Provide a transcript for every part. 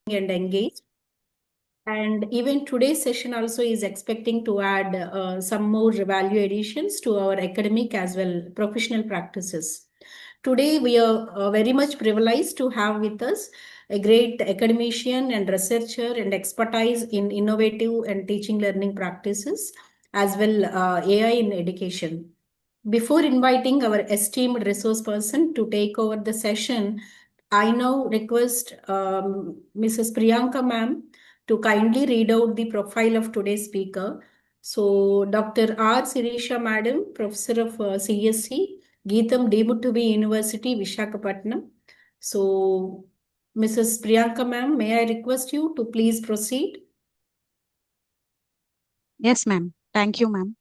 and engaged. And even today's session also is expecting to add some more value additions to our academic as well professional practices. Today, we are very much privileged to have with us a great academician and researcher and expertise in innovative and teaching learning practices, as well AI in education. Before inviting our esteemed resource person to take over the session, I now request Mrs. Priyanka ma'am to kindly read out the profile of today's speaker. So, Dr. R. Sirisha madam, Professor of CSE, Geetham Deemutubi University, Vishakhapatnam. So, Mrs. Priyanka ma'am, may I request you to please proceed? Yes, ma'am. Thank you, ma'am.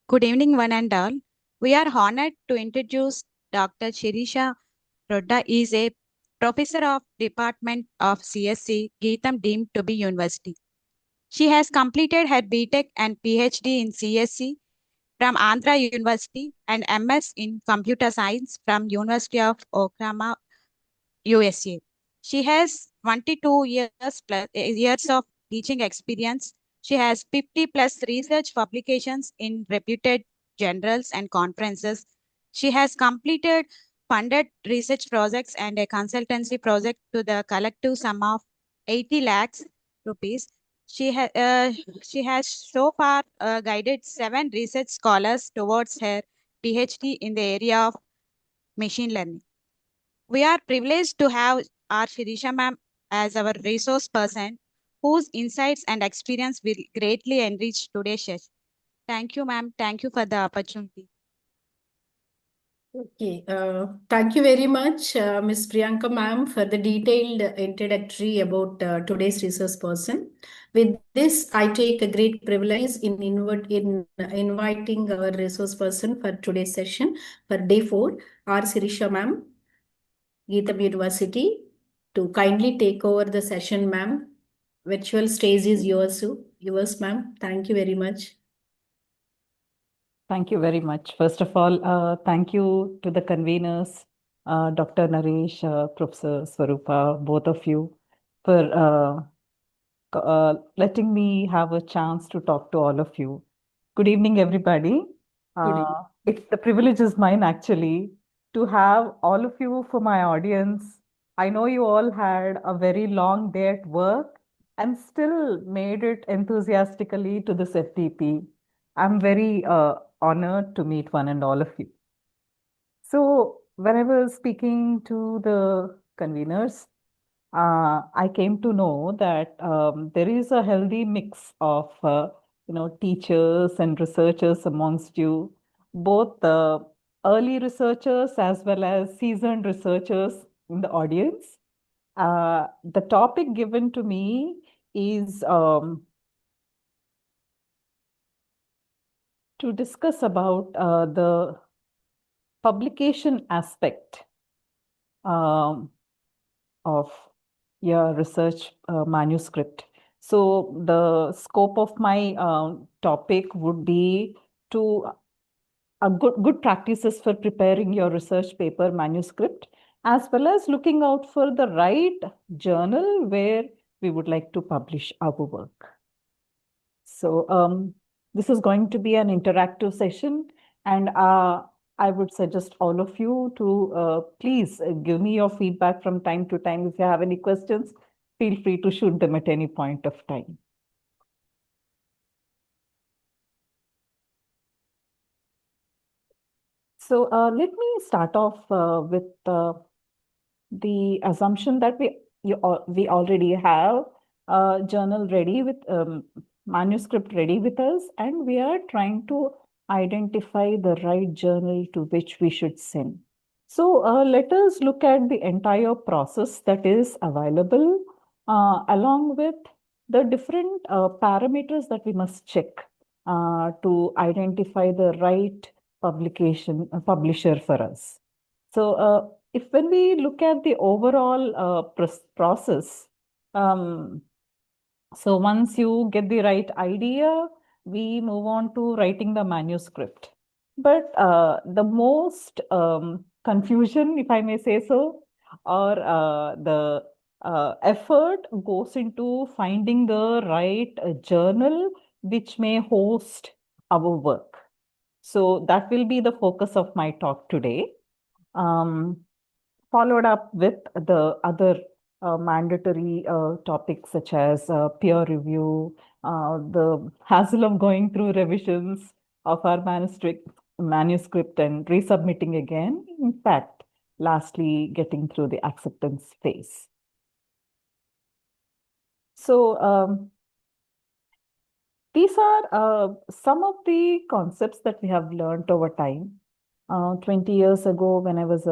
Good evening, one and all. We are honored to introduce Dr. Shirisha Rodda is a professor of Department of CSE, Geetham deemed to be University. She has completed her BTech and PhD in CSE from Andhra University and MS in Computer Science from University of Oklahoma, USA. She has 22 years of teaching experience. She has 50 plus research publications in reputed journals and conferences. She has completed funded research projects and a consultancy project to the collective sum of 80 lakhs rupees. She has so far guided 7 research scholars towards her PhD in the area of machine learning. We are privileged to have our Shirisha ma'am as our resource person, whose insights and experience will greatly enrich today's session. Thank you, ma'am. Thank you for the opportunity. Okay, thank you very much, Ms. Priyanka ma'am, for the detailed introductory about today's resource person. With this, I take a great privilege in inviting our resource person for today's session for day 4, R. Sirisha ma'am, Geetham University, to kindly take over the session, ma'am. Virtual stage is yours, ma'am. Thank you very much. Thank you very much. First of all, thank you to the conveners, Dr. Naresh, Professor Swarupa, both of you, for letting me have a chance to talk to all of you. Good evening, everybody. The privilege is mine, actually, to have all of you for my audience. I know you all had a very long day at work and still made it enthusiastically to this FTP. I'm very honored to meet one and all of you. So, when I was speaking to the conveners, I came to know that there is a healthy mix of teachers and researchers amongst you, both the early researchers as well as seasoned researchers in the audience. The topic given to me is to discuss about the publication aspect of your research manuscript. So the scope of my topic would be to good practices for preparing your research paper manuscript, as well as looking out for the right journal where we would like to publish our work. So this is going to be an interactive session, and I would suggest all of you to please give me your feedback from time to time. If you have any questions, feel free to shoot them at any point of time. So let me start off with the assumption that we already have a journal ready with manuscript ready with us, and we are trying to identify the right journal to which we should send. So let us look at the entire process that is available along with the different parameters that we must check to identify the right publisher for us. So if when we look at the overall process, so once you get the right idea, we move on to writing the manuscript. But the most confusion, if I may say so, or the effort goes into finding the right journal which may host our work. So that will be the focus of my talk today. Um, Followed up with the other mandatory topics such as peer review, the hassle of going through revisions of our manuscript and resubmitting again. In fact, lastly, getting through the acceptance phase. So these are some of the concepts that we have learned over time. 20 years ago, when I was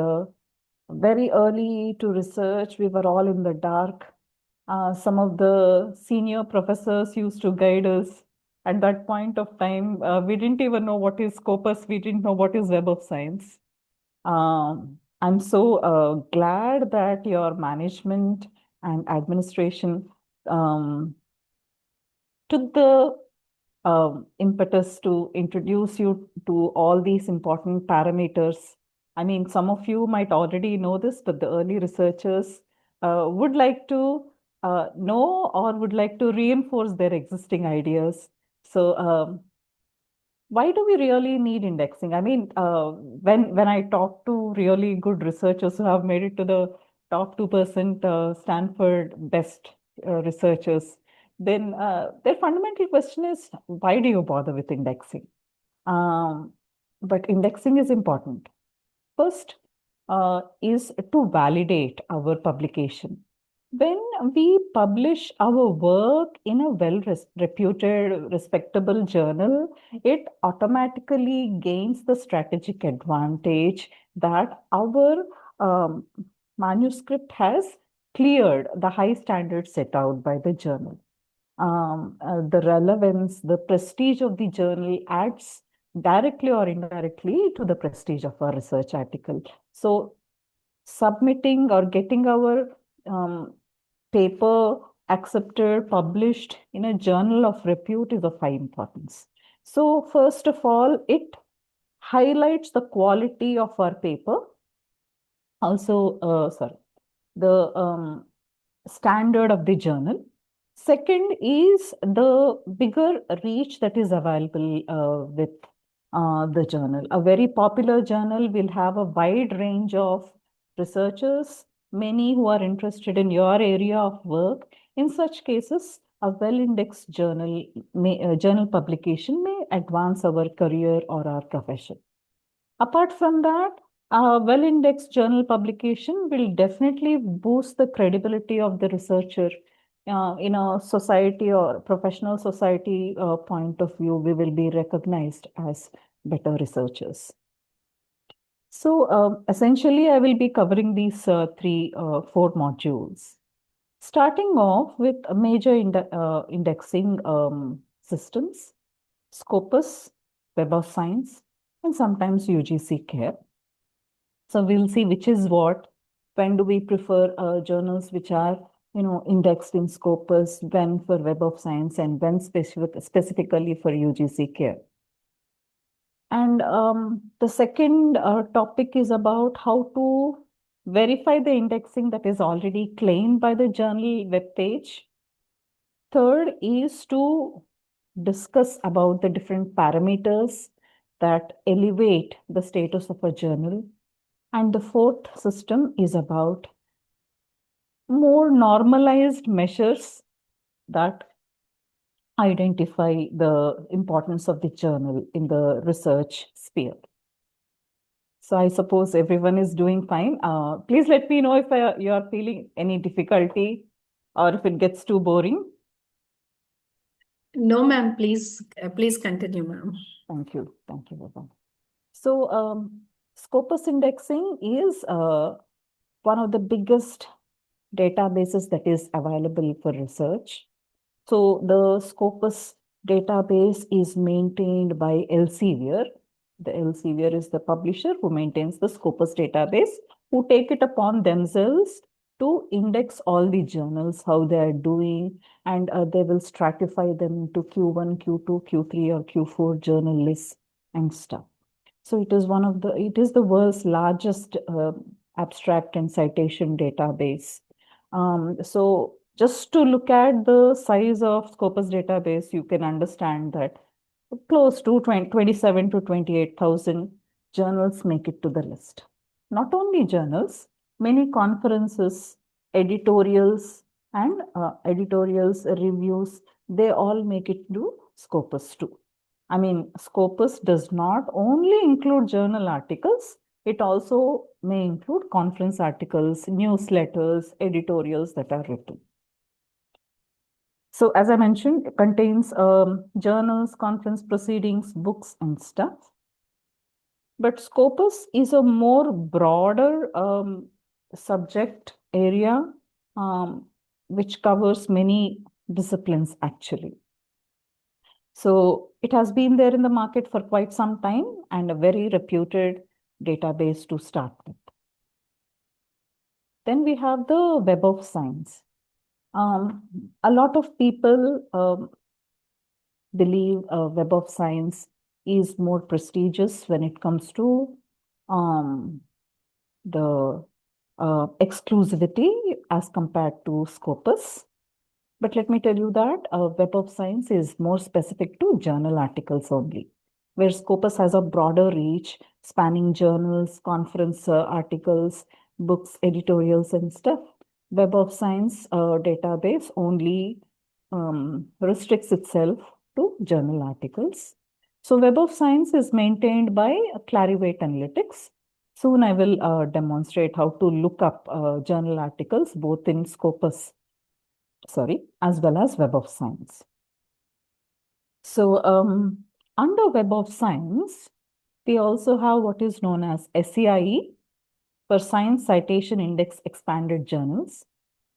very early to research, we were all in the dark. Some of the senior professors used to guide us. At that point of time, we didn't even know what is Scopus, we didn't know what is Web of Science. I'm so glad that your management and administration took the impetus to introduce you to all these important parameters. I mean, some of you might already know this, but the early researchers would like to know or would like to reinforce their existing ideas. So, why do we really need indexing? I mean, when I talk to really good researchers who have made it to the top 2% Stanford best researchers, then their fundamental question is, why do you bother with indexing? Um, but indexing is important. First is to validate our publication. When we publish our work in a well-reputed, respectable journal, it automatically gains the strategic advantage that our um, manuscript has cleared the high standards set out by the journal. The relevance, the prestige of the journal adds directly or indirectly to the prestige of our research article. So submitting or getting our paper accepted, published in a journal of repute is of high importance. So first of all, it highlights the quality of our paper. Also, sorry, the standard of the journal. Second is the bigger reach that is available with the journal. A very popular journal will have a wide range of researchers, many who are interested in your area of work. In such cases, a well-indexed journal publication may advance our career or our profession. Apart from that, a well-indexed journal publication will definitely boost the credibility of the researcher. In a society or professional society point of view, we will be recognized as better researchers. So essentially, I will be covering these four modules. Starting off with major indexing systems, Scopus, Web of Science, and sometimes UGC CARE. So we'll see which is what. When do we prefer journals which are, indexed in Scopus, when for Web of Science, and when specifically for UGC CARE. And the second topic is about how to verify the indexing that is already claimed by the journal web page. Third is to discuss about the different parameters that elevate the status of a journal. And the fourth system is about more normalized measures that identify the importance of the journal in the research sphere. So I suppose everyone is doing fine. Please let me know if you are feeling any difficulty or if it gets too boring. No, ma'am, please continue, ma'am. Thank you. Thank you, Baba. So Scopus indexing is one of the biggest databases that is available for research. So the Scopus database is maintained by Elsevier. The Elsevier is the publisher who maintains the Scopus database, who take it upon themselves to index all the journals, how they are doing, and they will stratify them into Q1, Q2, Q3, or Q4 journal lists and stuff. So it is the world's largest abstract and citation database. So just to look at the size of Scopus database, you can understand that close to 27 to 28,000 journals make it to the list. Not only journals, many conferences, editorials, and editorials, reviews, they all make it to Scopus too. I mean, Scopus does not only include journal articles, it also may include conference articles, newsletters, editorials that are written. So as I mentioned, it contains journals, conference proceedings, books, and stuff. But Scopus is a more broader subject area which covers many disciplines actually. So it has been there in the market for quite some time and a very reputed database to start with. Then we have the Web of Science. A lot of people believe Web of Science is more prestigious when it comes to the exclusivity as compared to Scopus. But let me tell you that Web of Science is more specific to journal articles only, where Scopus has a broader reach, spanning journals, conference articles, books, editorials, and stuff. Web of Science database only restricts itself to journal articles. So Web of Science is maintained by Clarivate Analytics. Soon I will demonstrate how to look up journal articles both in Scopus, as well as Web of Science. So under Web of Science, we also have what is known as SCIE, for Science Citation Index Expanded Journals.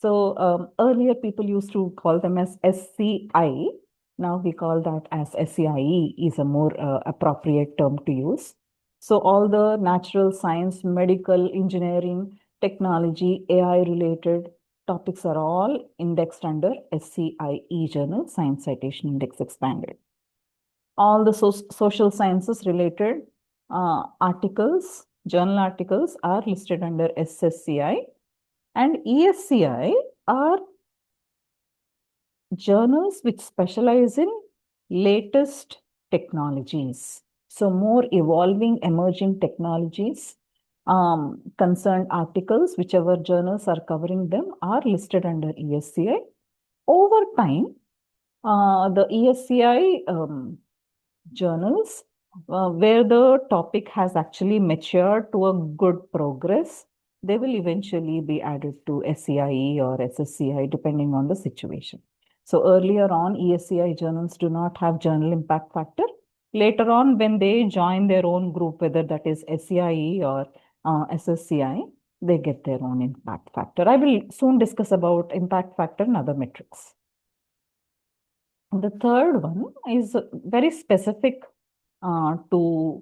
So earlier people used to call them as SCI. Now we call that as SCIE is a more appropriate term to use. So all the natural science, medical, engineering, technology, AI related topics are all indexed under SCIE journal, Science Citation Index Expanded. All the social sciences related articles, journal articles are listed under SSCI, and ESCI are journals which specialize in latest technologies. So more evolving, emerging technologies, concerned articles, whichever journals are covering them, are listed under ESCI. Over time, the ESCI journals where the topic has actually matured to a good progress, they will eventually be added to SCIE or SSCI depending on the situation. So earlier on, ESCI journals do not have journal impact factor. Later on, when they join their own group, whether that is SCIE or SSCI, they get their own impact factor. I will soon discuss about impact factor and other metrics. The third one is very specific to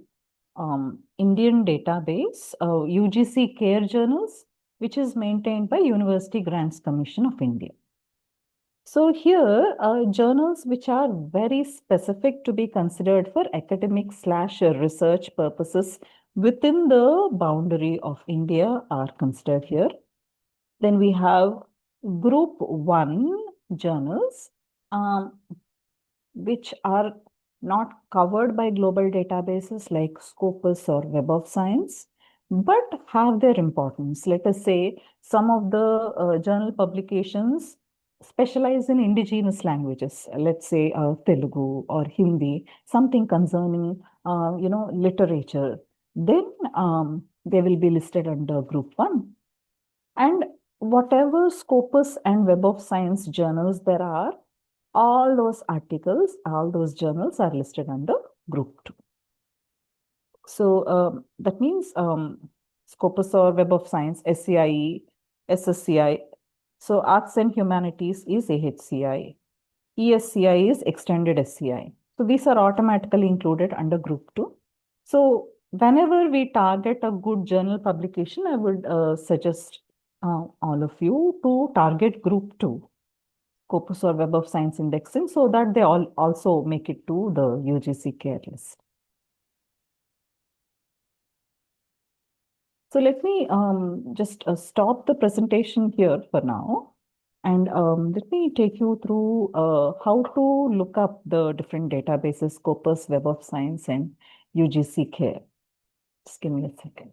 Indian database, UGC CARE journals, which is maintained by University Grants Commission of India. So here, journals which are very specific to be considered for academic/research purposes within the boundary of India are considered here. Then we have Group 1 journals, which are not covered by global databases like Scopus or Web of Science, but have their importance. Let us say some of the journal publications specialize in indigenous languages, let's say Telugu or Hindi, something concerning, literature. Then they will be listed under Group 1. And whatever Scopus and Web of Science journals there are, all those articles, all those journals are listed under Group 2. So that means Scopus or Web of Science, SCIE, SSCI. So Arts and Humanities is AHCI. ESCI is Extended SCI. So these are automatically included under Group 2. So whenever we target a good journal publication, I would suggest all of you to target Group 2. Scopus or Web of Science indexing, so that they all also make it to the UGC CARE list. So let me just stop the presentation here for now. And let me take you through how to look up the different databases, Scopus, Web of Science, and UGC CARE. Just give me a second.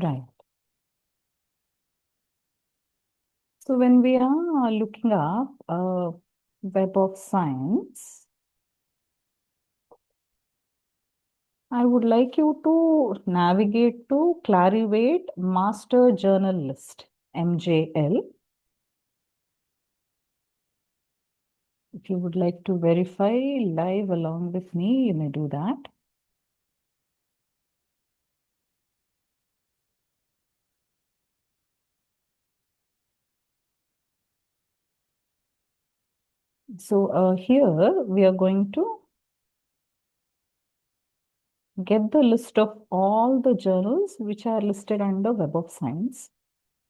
Right. So when we are looking up Web of Science, I would like you to navigate to Clarivate Master Journal List, MJL. If you would like to verify live along with me, you may do that. So here we are going to get the list of all the journals which are listed under Web of Science.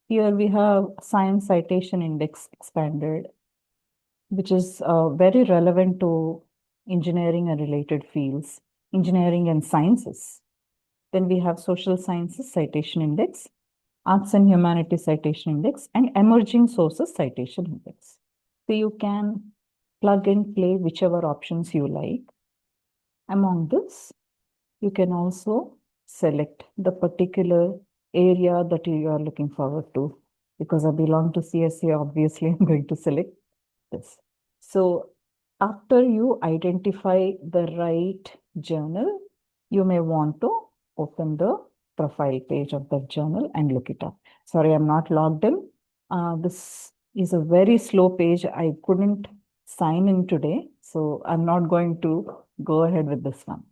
Here we have Science Citation Index expanded, which is very relevant to engineering and related fields, engineering and sciences. Then we have Social Sciences Citation Index, Arts and Humanities Citation Index, and Emerging Sources Citation Index. So you can plug and play whichever options you like. Among this, you can also select the particular area that you are looking forward to. Because I belong to CSE, obviously I'm going to select this. So after you identify the right journal, you may want to open the profile page of that journal and look it up. Sorry, I'm not logged in. This is a very slow page. I couldn't sign in today, so I'm not going to go ahead with this one.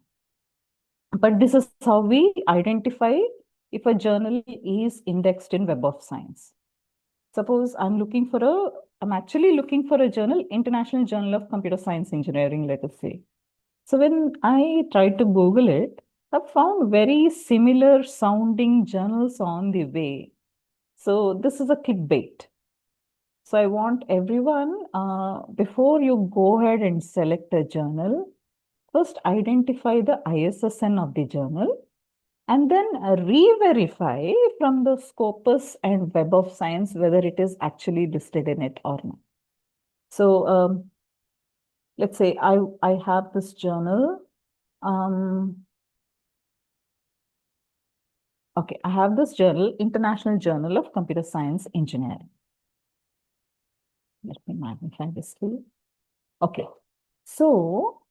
But this is how we identify if a journal is indexed in Web of Science. Suppose I'm actually looking for a journal, International Journal of Computer Science Engineering, let us say. So when I tried to Google it, I found very similar sounding journals on the way. So this is a clickbait. So I want everyone, before you go ahead and select a journal, first identify the ISSN of the journal and then re-verify from the Scopus and Web of Science whether it is actually listed in it or not. So let's say I have this journal. Okay, I have this journal, International Journal of Computer Science Engineering. Let me magnify this too. Okay, so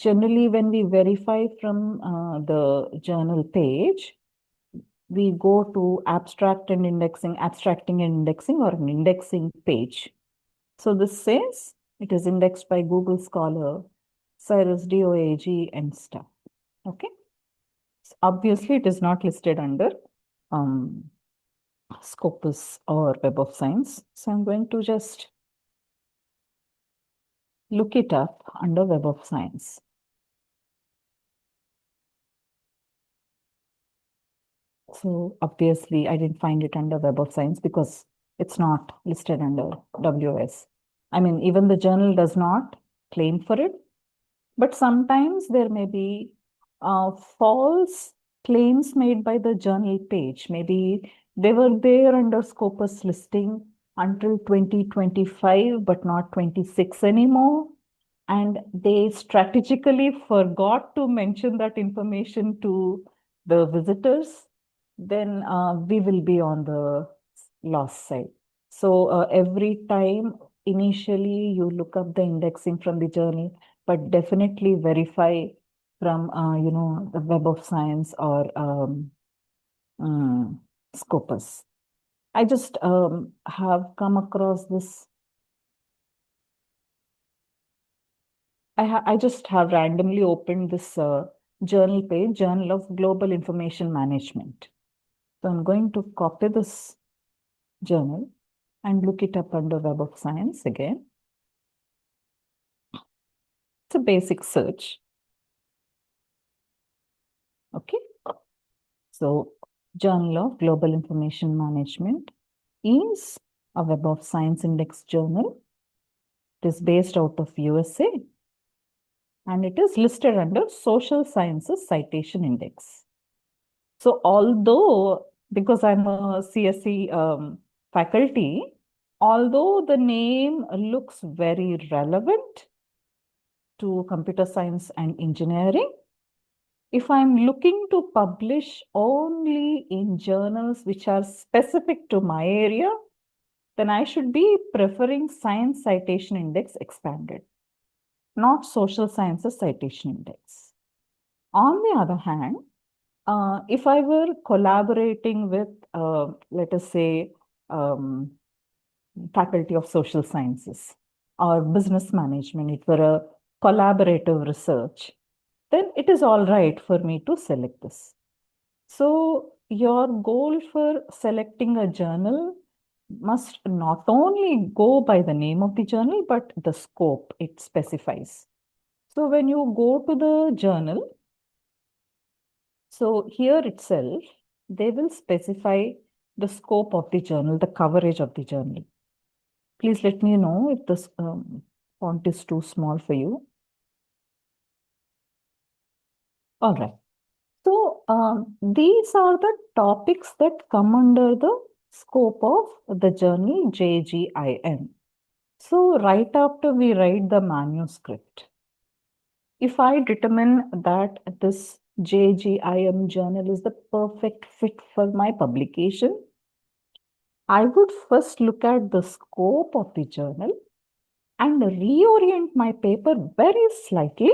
generally when we verify from the journal page, we go to abstracting and indexing or an indexing page. So this says it is indexed by Google Scholar, Cyrus DOAG and stuff. Okay. So obviously it is not listed under Scopus or Web of Science. So I'm going to just look it up under Web of Science. So obviously I didn't find it under Web of Science because it's not listed under WS. I mean, even the journal does not claim for it, but sometimes there may be false claims made by the journal page. Maybe they were there under Scopus listing until 2025, but not 26 anymore. And they strategically forgot to mention that information to the visitors, then we will be on the loss side. So every time initially you look up the indexing from the journal, but definitely verify from the Web of Science or Scopus. I just have come across this. I just have randomly opened this journal page, Journal of Global Information Management. So I'm going to copy this journal and look it up under Web of Science again. It's a basic search. Okay. So, Journal of Global Information Management is a Web of Science Index journal. It is based out of USA and it is listed under Social Sciences Citation Index. So, although because I'm a CSE faculty, although the name looks very relevant to computer science and engineering, if I'm looking to publish only in journals which are specific to my area, then I should be preferring Science Citation Index expanded, not Social Sciences Citation Index. On the other hand, if I were collaborating with, let us say, Faculty of Social Sciences or Business Management, it were a collaborative research, then it is all right for me to select this. So your goal for selecting a journal must not only go by the name of the journal, but the scope it specifies. So when you go to the journal, so here itself, they will specify the scope of the journal, the coverage of the journal. Please let me know if this font is too small for you. All right. So these are the topics that come under the scope of the journal JGIM. So right after we write the manuscript, if I determine that this JGIM journal is the perfect fit for my publication, I would first look at the scope of the journal and reorient my paper very slightly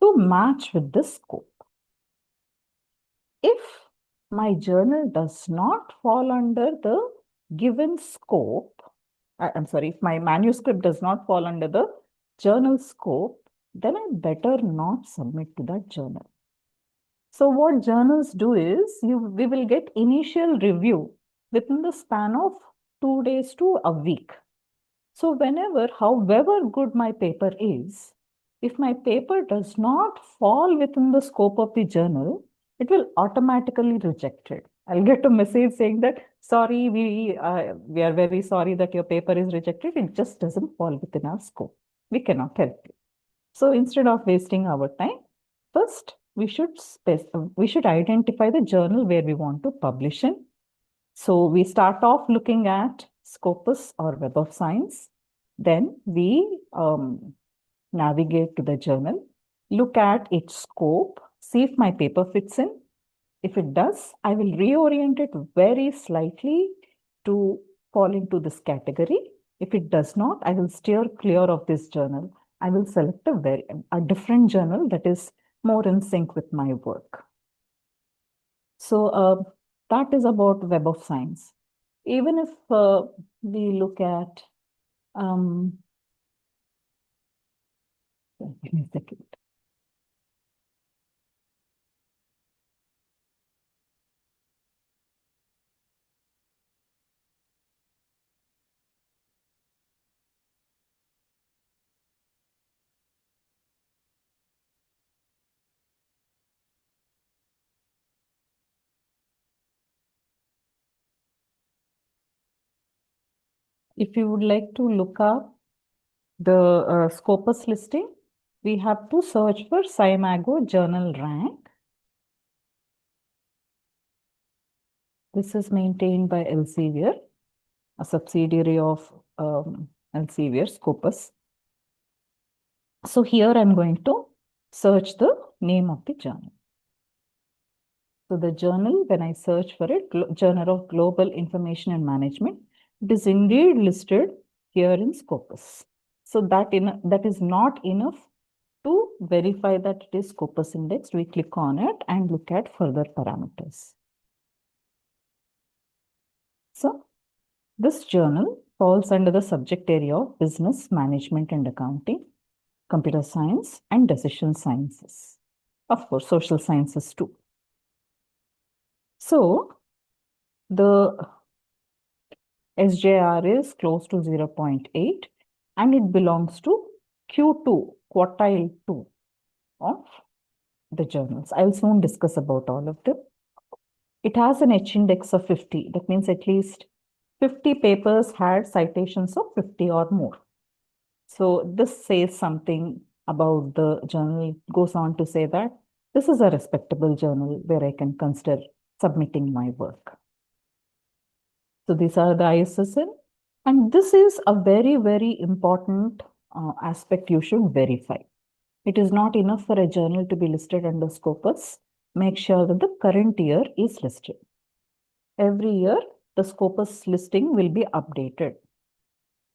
to match with the scope. If my journal does not fall under the given scope, I'm sorry, if my manuscript does not fall under the journal scope, then I better not submit to that journal. So what journals do is we will get initial review within the span of 2 days to a week. So whenever, however good my paper is, if my paper does not fall within the scope of the journal, it will automatically reject it. I'll get a message saying that, sorry, we are very sorry that your paper is rejected. It just doesn't fall within our scope. We cannot help you. So instead of wasting our time, first we should identify the journal where we want to publish in. So we start off looking at Scopus or Web of Science. Then we navigate to the journal, look at its scope, see if my paper fits in. If it does, I will reorient it very slightly to fall into this category. If it does not, I will steer clear of this journal. I will select a different journal that is more in sync with my work. So that is about Web of Science. Even if we look at, give me a second. If you would like to look up the Scopus listing, we have to search for SciMago journal rank. This is maintained by Elsevier, a subsidiary of Elsevier, Scopus. So here I'm going to search the name of the journal. So the journal, when I search for it, Journal of Global Information and Management, it is indeed listed here in Scopus. So that is not enough to verify that it is Scopus indexed. We click on it and look at further parameters. So this journal falls under the subject area of Business Management and Accounting, Computer Science, and Decision Sciences. Of course, Social Sciences too. So the SJR is close to 0.8 and it belongs to Q2, quartile 2 of the journals. I'll soon discuss about all of them. it has an H index of 50. That means at least 50 papers had citations of 50 or more. So this says something about the journal. It goes on to say that this is a respectable journal where I can consider submitting my work. So these are the ISSN. And this is a very, very important aspect you should verify. It is not enough for a journal to be listed under Scopus. Make sure that the current year is listed. Every year, the Scopus listing will be updated.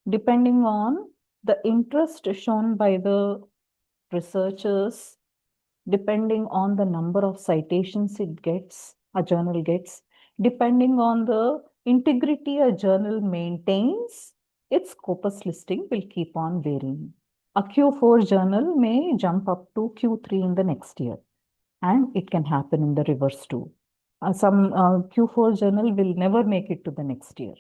Depending on the interest shown by the researchers, depending on the number of citations a journal gets, depending on the integrity a journal maintains, its Scopus listing will keep on varying. A Q4 journal may jump up to Q3 in the next year, and it can happen in the reverse too. Some Q4 journal will never make it to the next year.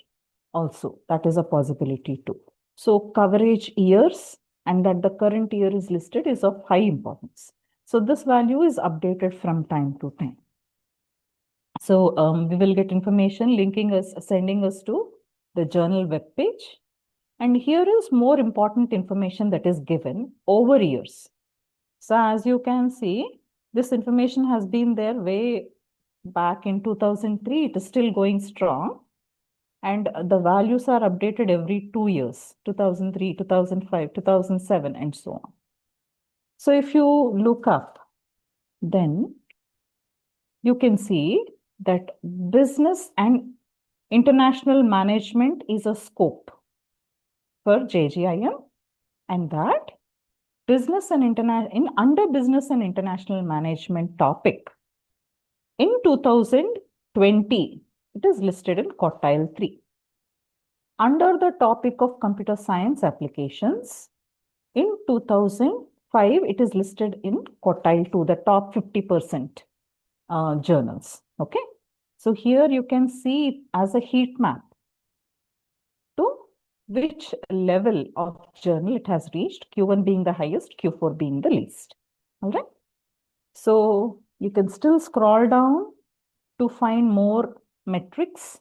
Also, that is a possibility too. So coverage years and that the current year is listed is of high importance. So this value is updated from time to time. So we will get information sending us to the journal web page. And here is more important information that is given over years. So as you can see, this information has been there way back in 2003. It is still going strong. And the values are updated every 2 years, 2003, 2005, 2007, and so on. So if you look up, then you can see that business and international management is a scope for JGIM, and that under business and international management topic, in 2020, it is listed in quartile 3. Under the topic of computer science applications, in 2005, it is listed in quartile 2, the top 50% journals. Okay. So here you can see as a heat map to which level of journal it has reached, Q1 being the highest, Q4 being the least. All right. So you can still scroll down to find more metrics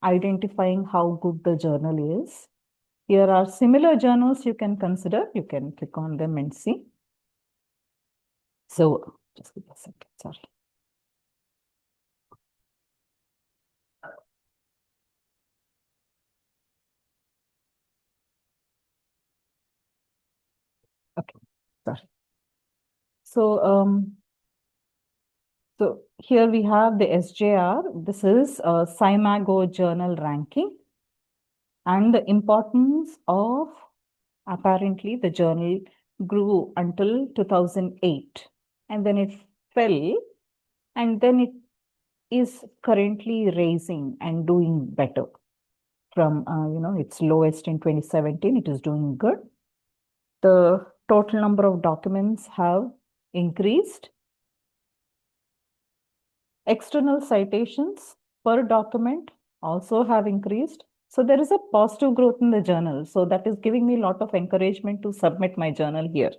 identifying how good the journal is. Here are similar journals you can consider. You can click on them and see. So just give a second, sorry. Okay, sorry. So here we have the SJR. This is a SciMago journal ranking and the importance of apparently the journal grew until 2008 and then it fell and then it is currently raising and doing better. From its lowest in 2017, it is doing good. The total number of documents have increased. External citations per document also have increased. So there is a positive growth in the journal. So that is giving me a lot of encouragement to submit my journal here.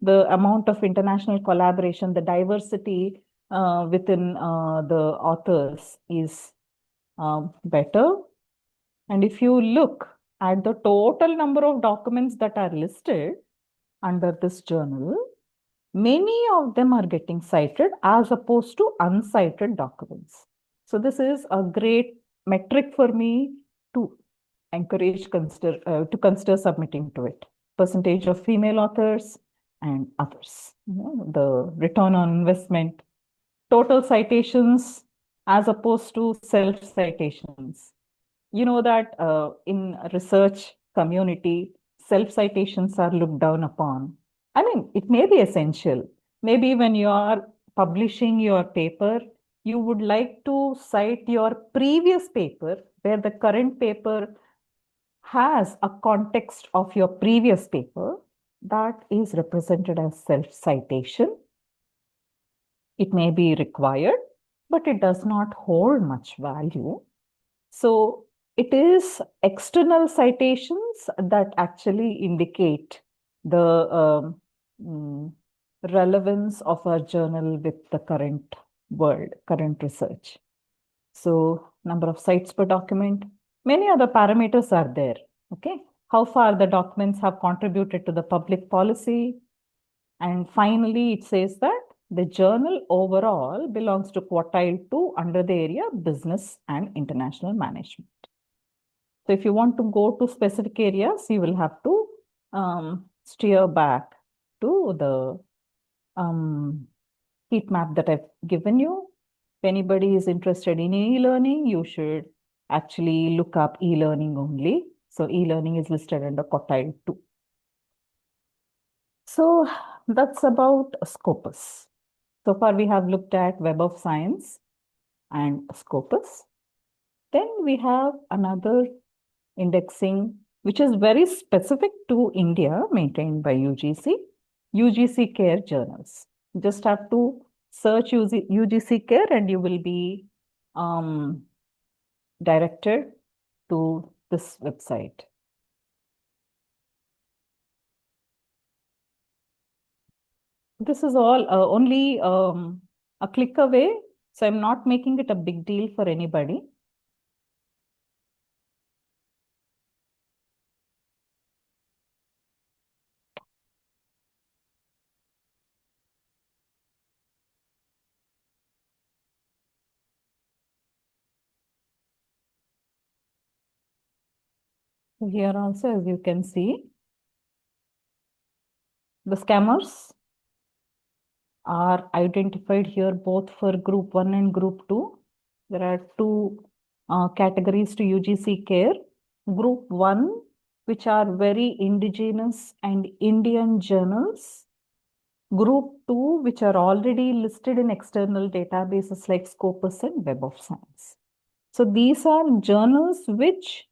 The amount of international collaboration, the diversity within the authors is better. And if you look at the total number of documents that are listed under this journal, many of them are getting cited as opposed to uncited documents. So this is a great metric for me to encourage to consider submitting to it. Percentage of female authors and others. The return on investment, total citations as opposed to self-citations. You know that in research community, self-citations are looked down upon. I mean, it may be essential. Maybe when you are publishing your paper, you would like to cite your previous paper where the current paper has a context of your previous paper that is represented as self-citation. It may be required, but it does not hold much value. So it is external citations that actually indicate the relevance of our journal with the current world, current research. So number of sites per document, many other parameters are there. Okay. How far the documents have contributed to the public policy. And finally, it says that the journal overall belongs to quartile 2 under the area business and international management. So if you want to go to specific areas, you will have to steer back to the heat map that I've given you. If anybody is interested in e-learning, you should actually look up e-learning only. So e-learning is listed under quartile 2. So that's about Scopus. So far we have looked at Web of Science and Scopus. Then we have another indexing which is very specific to India, maintained by UGC Care journals. You just have to search UGC Care and you will be directed to this website. This is all only a click away, so I'm not making it a big deal for anybody. Here also, as you can see, the scammers are identified here both for group 1 and group 2. There are two categories to UGC Care. Group 1, which are very indigenous and Indian journals. Group 2, which are already listed in external databases like Scopus and Web of Science. So these are journals which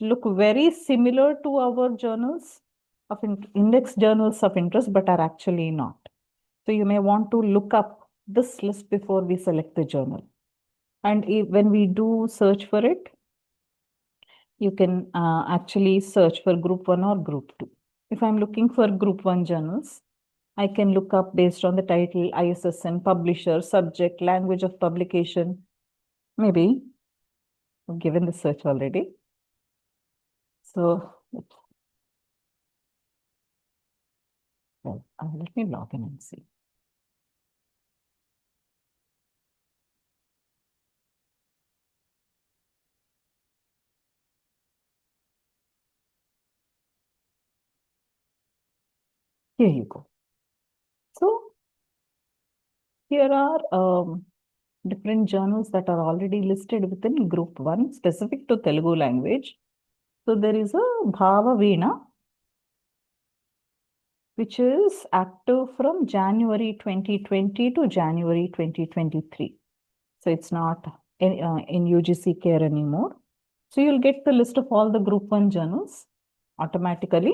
look very similar to our journals of index journals of interest, but are actually not. So you may want to look up this list before we select the journal. And when we do search for it, you can actually search for group 1 or group 2. If I'm looking for group 1 journals, I can look up based on the title, ISSN, publisher, subject, language of publication. Maybe I've given the search already. So let me log in and see. Here you go. So here are different journals that are already listed within group 1 specific to Telugu language. So there is a Bhava Veena, which is active from January 2020 to January 2023. So it's not in UGC Care anymore. So you'll get the list of all the group 1 journals automatically.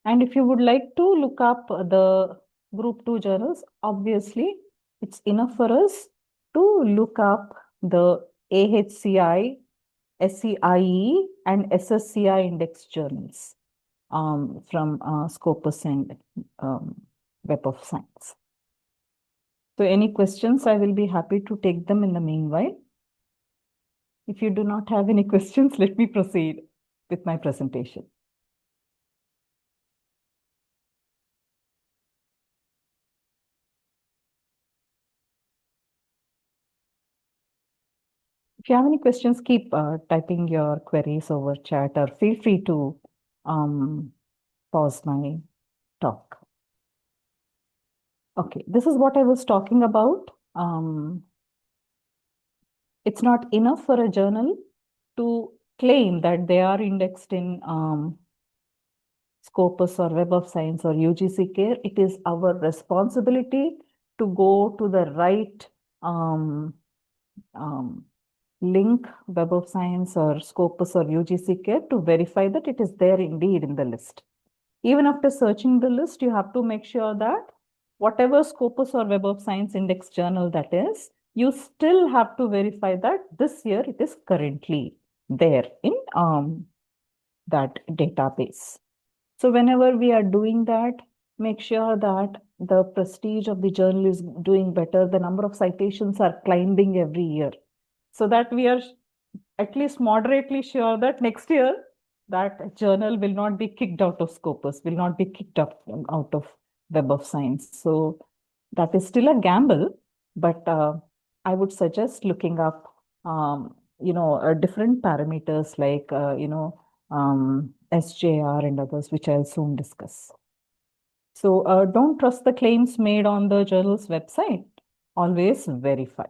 And if you would like to look up the group 2 journals, obviously it's enough for us to look up the AHCI, SCIE, and SSCI index journals from Scopus and Web of Science. So any questions, I will be happy to take them in the meanwhile. If you do not have any questions, let me proceed with my presentation. If you have any questions, keep typing your queries over chat or feel free to pause my talk. Okay, this is what I was talking about. It's not enough for a journal to claim that they are indexed in Scopus or Web of Science or UGC Care. It is our responsibility to go to the right link, Web of Science or Scopus or UGC Care, to verify that it is there indeed in the list. Even after searching the list, you have to make sure that whatever Scopus or Web of Science index journal that is, you still have to verify that this year it is currently there in that database. So whenever we are doing that, make sure that the prestige of the journal is doing better, the number of citations are climbing every year, so that we are at least moderately sure that next year that journal will not be kicked out of Scopus, will not be kicked up out of Web of Science. So that is still a gamble, but I would suggest looking up, different parameters like, SJR and others, which I'll soon discuss. So don't trust the claims made on the journal's website. Always verify.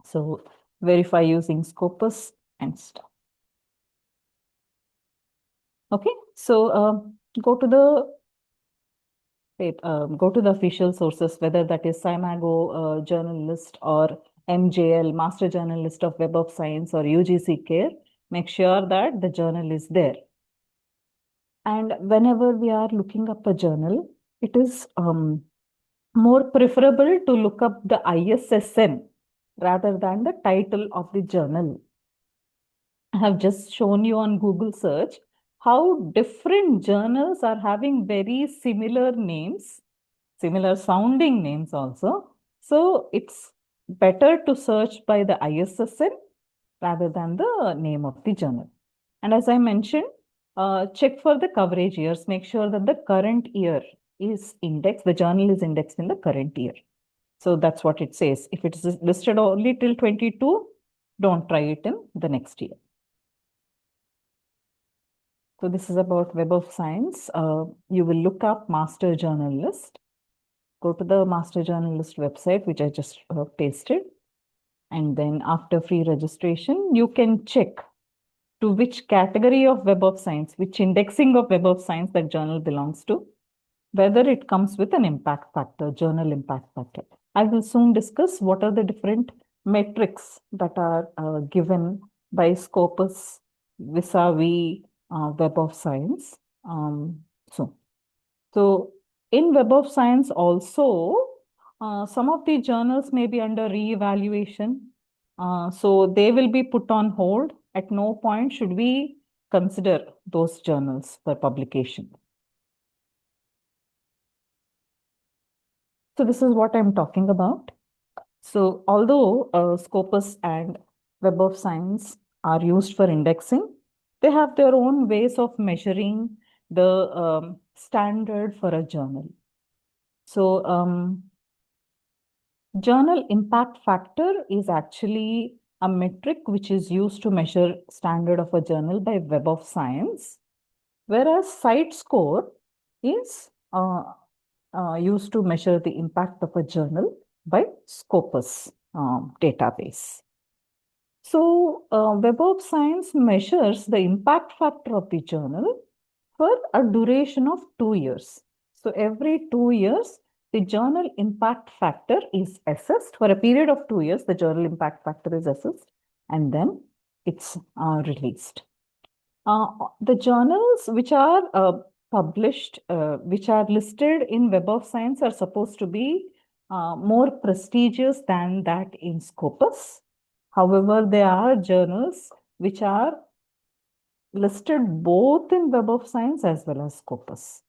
So verify using Scopus and stuff. Okay, so go to the official sources, whether that is SciMago journal list or MJL, Master Journal List of Web of Science, or UGC CARE. Make sure that the journal is there. And whenever we are looking up a journal, it is more preferable to look up the ISSN rather than the title of the journal. I have just shown you on Google search how different journals are having very similar names, similar sounding names also. So it's better to search by the ISSN rather than the name of the journal. And as I mentioned, check for the coverage years. Make sure that the current year is indexed, the journal is indexed in the current year. So that's what it says. If it's listed only till 22, don't try it in the next year. So this is about Web of Science. You will look up Master Journal List. Go to the Master Journal List website, which I just pasted. And then after free registration, you can check to which category of Web of Science, which indexing of Web of Science that journal belongs to, whether it comes with an impact factor, journal impact factor. I will soon discuss what are the different metrics that are given by Scopus vis-a-vis Web of Science. So in Web of Science also, some of the journals may be under re-evaluation. So they will be put on hold. At no point should we consider those journals for publication. So this is what I'm talking about. So although Scopus and Web of Science are used for indexing, they have their own ways of measuring the standard for a journal. So journal impact factor is actually a metric which is used to measure standard of a journal by Web of Science, whereas site score is used to measure the impact of a journal by Scopus database. So Web of Science measures the impact factor of the journal for a duration of 2 years. So every 2 years, the journal impact factor is assessed. For a period of 2 years, the journal impact factor is assessed and then it's released. The journals which are published, which are listed in Web of Science, are supposed to be more prestigious than that in Scopus. However, there are journals which are listed both in Web of Science as well as Scopus.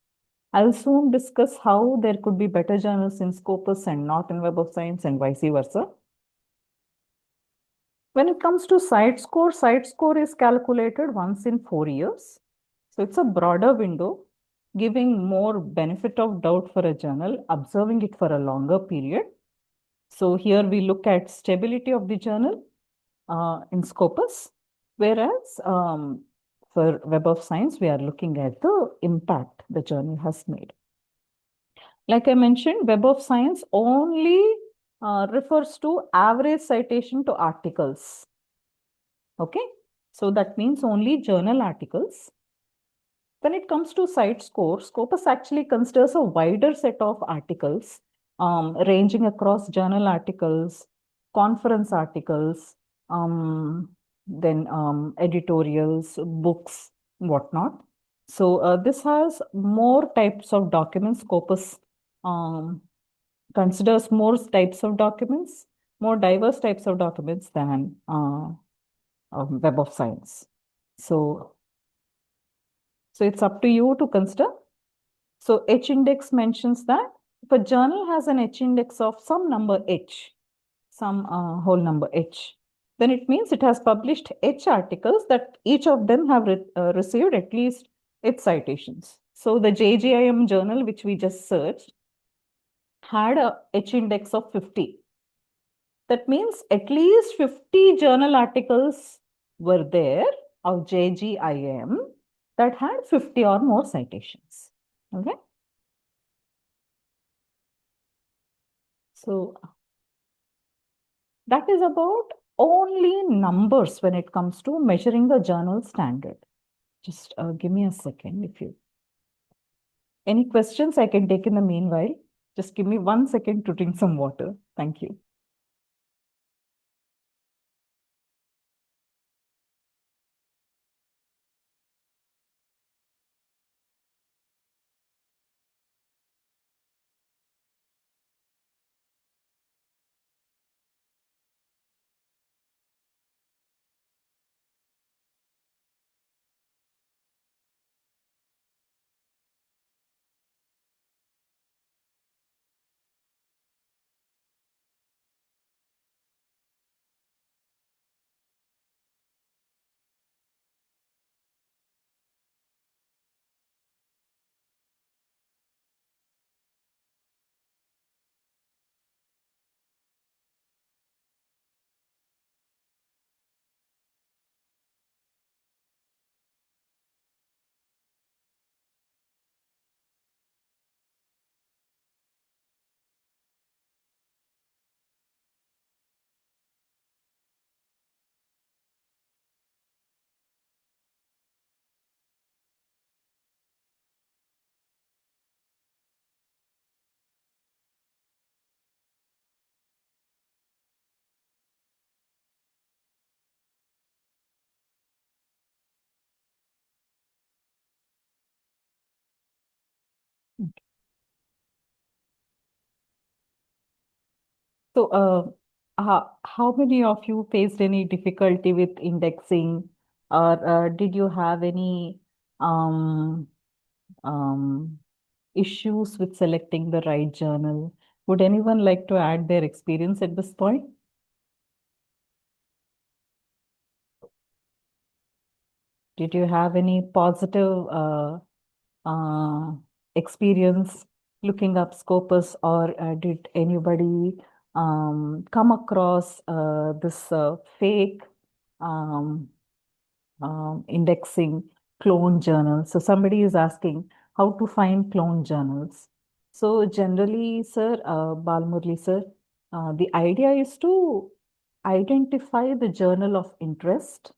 I'll soon discuss how there could be better journals in Scopus and not in Web of Science and vice versa. When it comes to site score is calculated once in 4 years. So it's a broader window, giving more benefit of doubt for a journal, observing it for a longer period. So here we look at stability of the journal in Scopus, whereas for Web of Science, we are looking at the impact the journal has made. Like I mentioned, Web of Science only refers to average citation to articles. Okay, so that means only journal articles. When it comes to site score, Scopus actually considers a wider set of articles ranging across journal articles, conference articles, then editorials, books, whatnot. So this has more types of documents. Scopus considers more types of documents, more diverse types of documents than Web of Science. So it's up to you to consider. So H index mentions that if a journal has an H index of some number H, some whole number H, then it means it has published H articles that each of them have received at least H citations. So the JGIM journal, which we just searched, had a H index of 50. That means at least 50 journal articles were there of JGIM that had 50 or more citations. Okay. So that is about only numbers when it comes to measuring the journal standard. Just give me a second. If you any questions I can take in the meanwhile. Just give me 1 second to drink some water. Thank you. So, how many of you faced any difficulty with indexing, or did you have any um, um, issues with selecting the right journal? Would anyone like to add their experience at this point? Did you have any positive uh, experience looking up Scopus, or did anybody come across this fake um, indexing clone journals? So somebody is asking how to find clone journals. So generally, sir, Balmurli sir, the idea is to identify the journal of interest,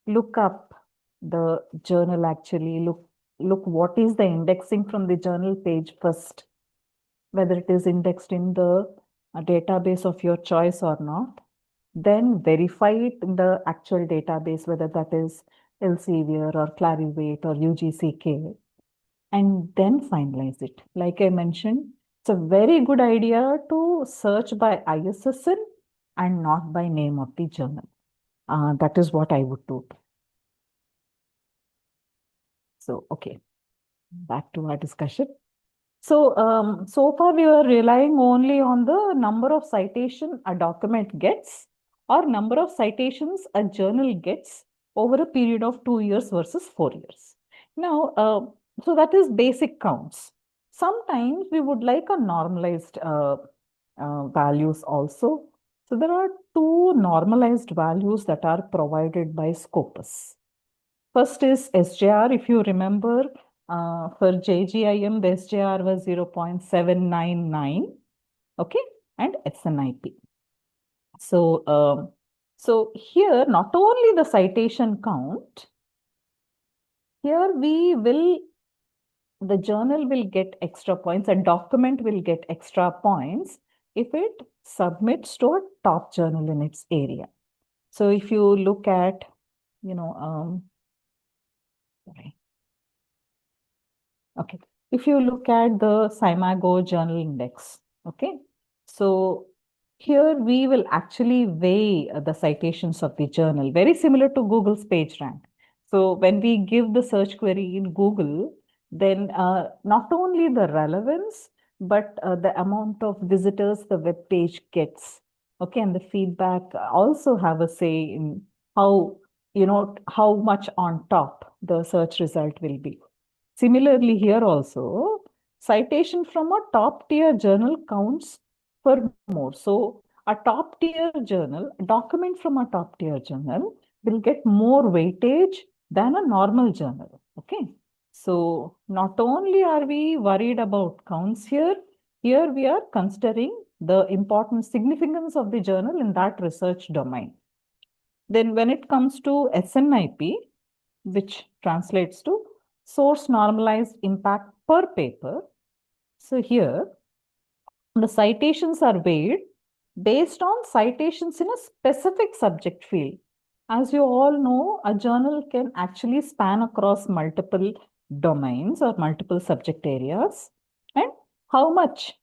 look up the journal actually, look what is the indexing from the journal page first, whether it is indexed in the database of your choice or not. Then verify it in the actual database, whether that is Elsevier or Clarivate or UGCK, and then finalize it. Like I mentioned, it's a very good idea to search by ISSN and not by name of the journal. That is what I would do. So, okay, back to our discussion. So, so far we were relying only on the number of citation a document gets or number of citations a journal gets over a period of 2 years versus 4 years. Now, so that is basic counts. Sometimes we would like a normalized values also. So there are two normalized values that are provided by Scopus. First is SJR. If you remember, for JGIM, the SJR was 0.799, okay, and SNIP. So, so here, not only the citation count, here the journal will get extra points, a document will get extra points if it submits to a top journal in its area. So if you look at, sorry. Okay. If you look at the SCImago journal index, okay. So here we will actually weigh the citations of the journal, very similar to Google's PageRank. So when we give the search query in Google, Then not only the relevance, but the amount of visitors the web page gets. Okay, and the feedback also have a say in how, how much on top the search result will be. Similarly, here also, citation from a top tier journal counts for more. So, a top tier journal, a document from a top tier journal will get more weightage than a normal journal. Okay. So, not only are we worried about counts here we are considering the important significance of the journal in that research domain. Then, when it comes to SNIP, which translates to source normalized impact per paper. So here, the citations are weighed based on citations in a specific subject field. As you all know, a journal can actually span across multiple domains or multiple subject areas, and how much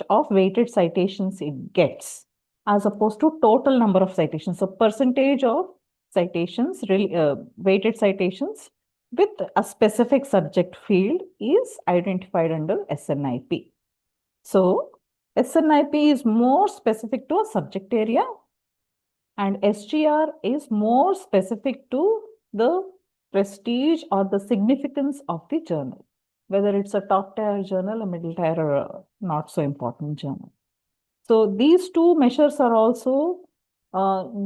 of weighted citations it gets as opposed to total number of citations. So percentage of citations, really, weighted citations with a specific subject field is identified under SNIP. So SNIP is more specific to a subject area, and SGR is more specific to the prestige or the significance of the journal, whether it's a top tier journal, a middle tier, or a not so important journal. So these two measures are also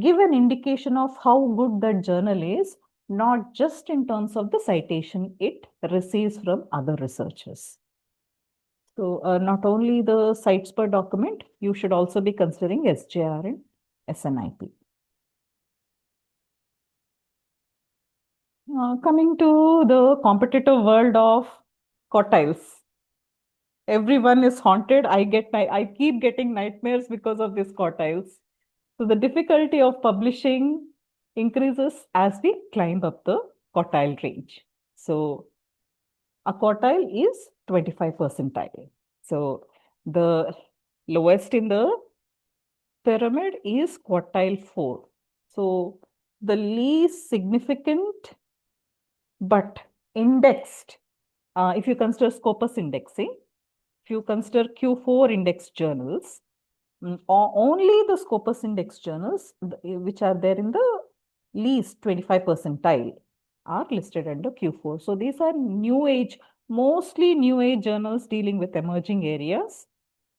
give an indication of how good that journal is, not just in terms of the citation it receives from other researchers. So not only the sites per document, you should also be considering SJR and SNIP. Coming to the competitive world of quartiles. Everyone is haunted. I keep getting nightmares because of these quartiles. So the difficulty of publishing increases as we climb up the quartile range. So a quartile is 25 percentile. So the lowest in the pyramid is quartile 4. So the least significant but indexed, if you consider Scopus indexing, if you consider Q4 indexed journals, only the Scopus index journals, which are there in the least 25 percentile, are listed under Q4. So these are new age, mostly new age journals dealing with emerging areas.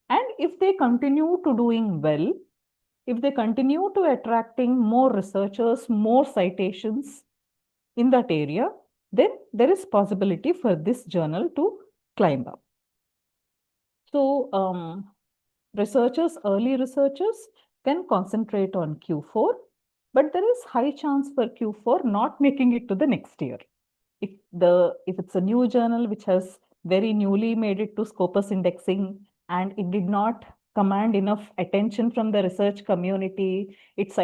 And if they continue to doing well, if they continue to attracting more researchers, more citations in that area, then there is possibility for this journal to climb up. So early researchers can concentrate on Q4, but there is high chance for Q4 not making it to the next year. If it's a new journal which has very newly made it to Scopus indexing and it did not command enough attention from the research community, it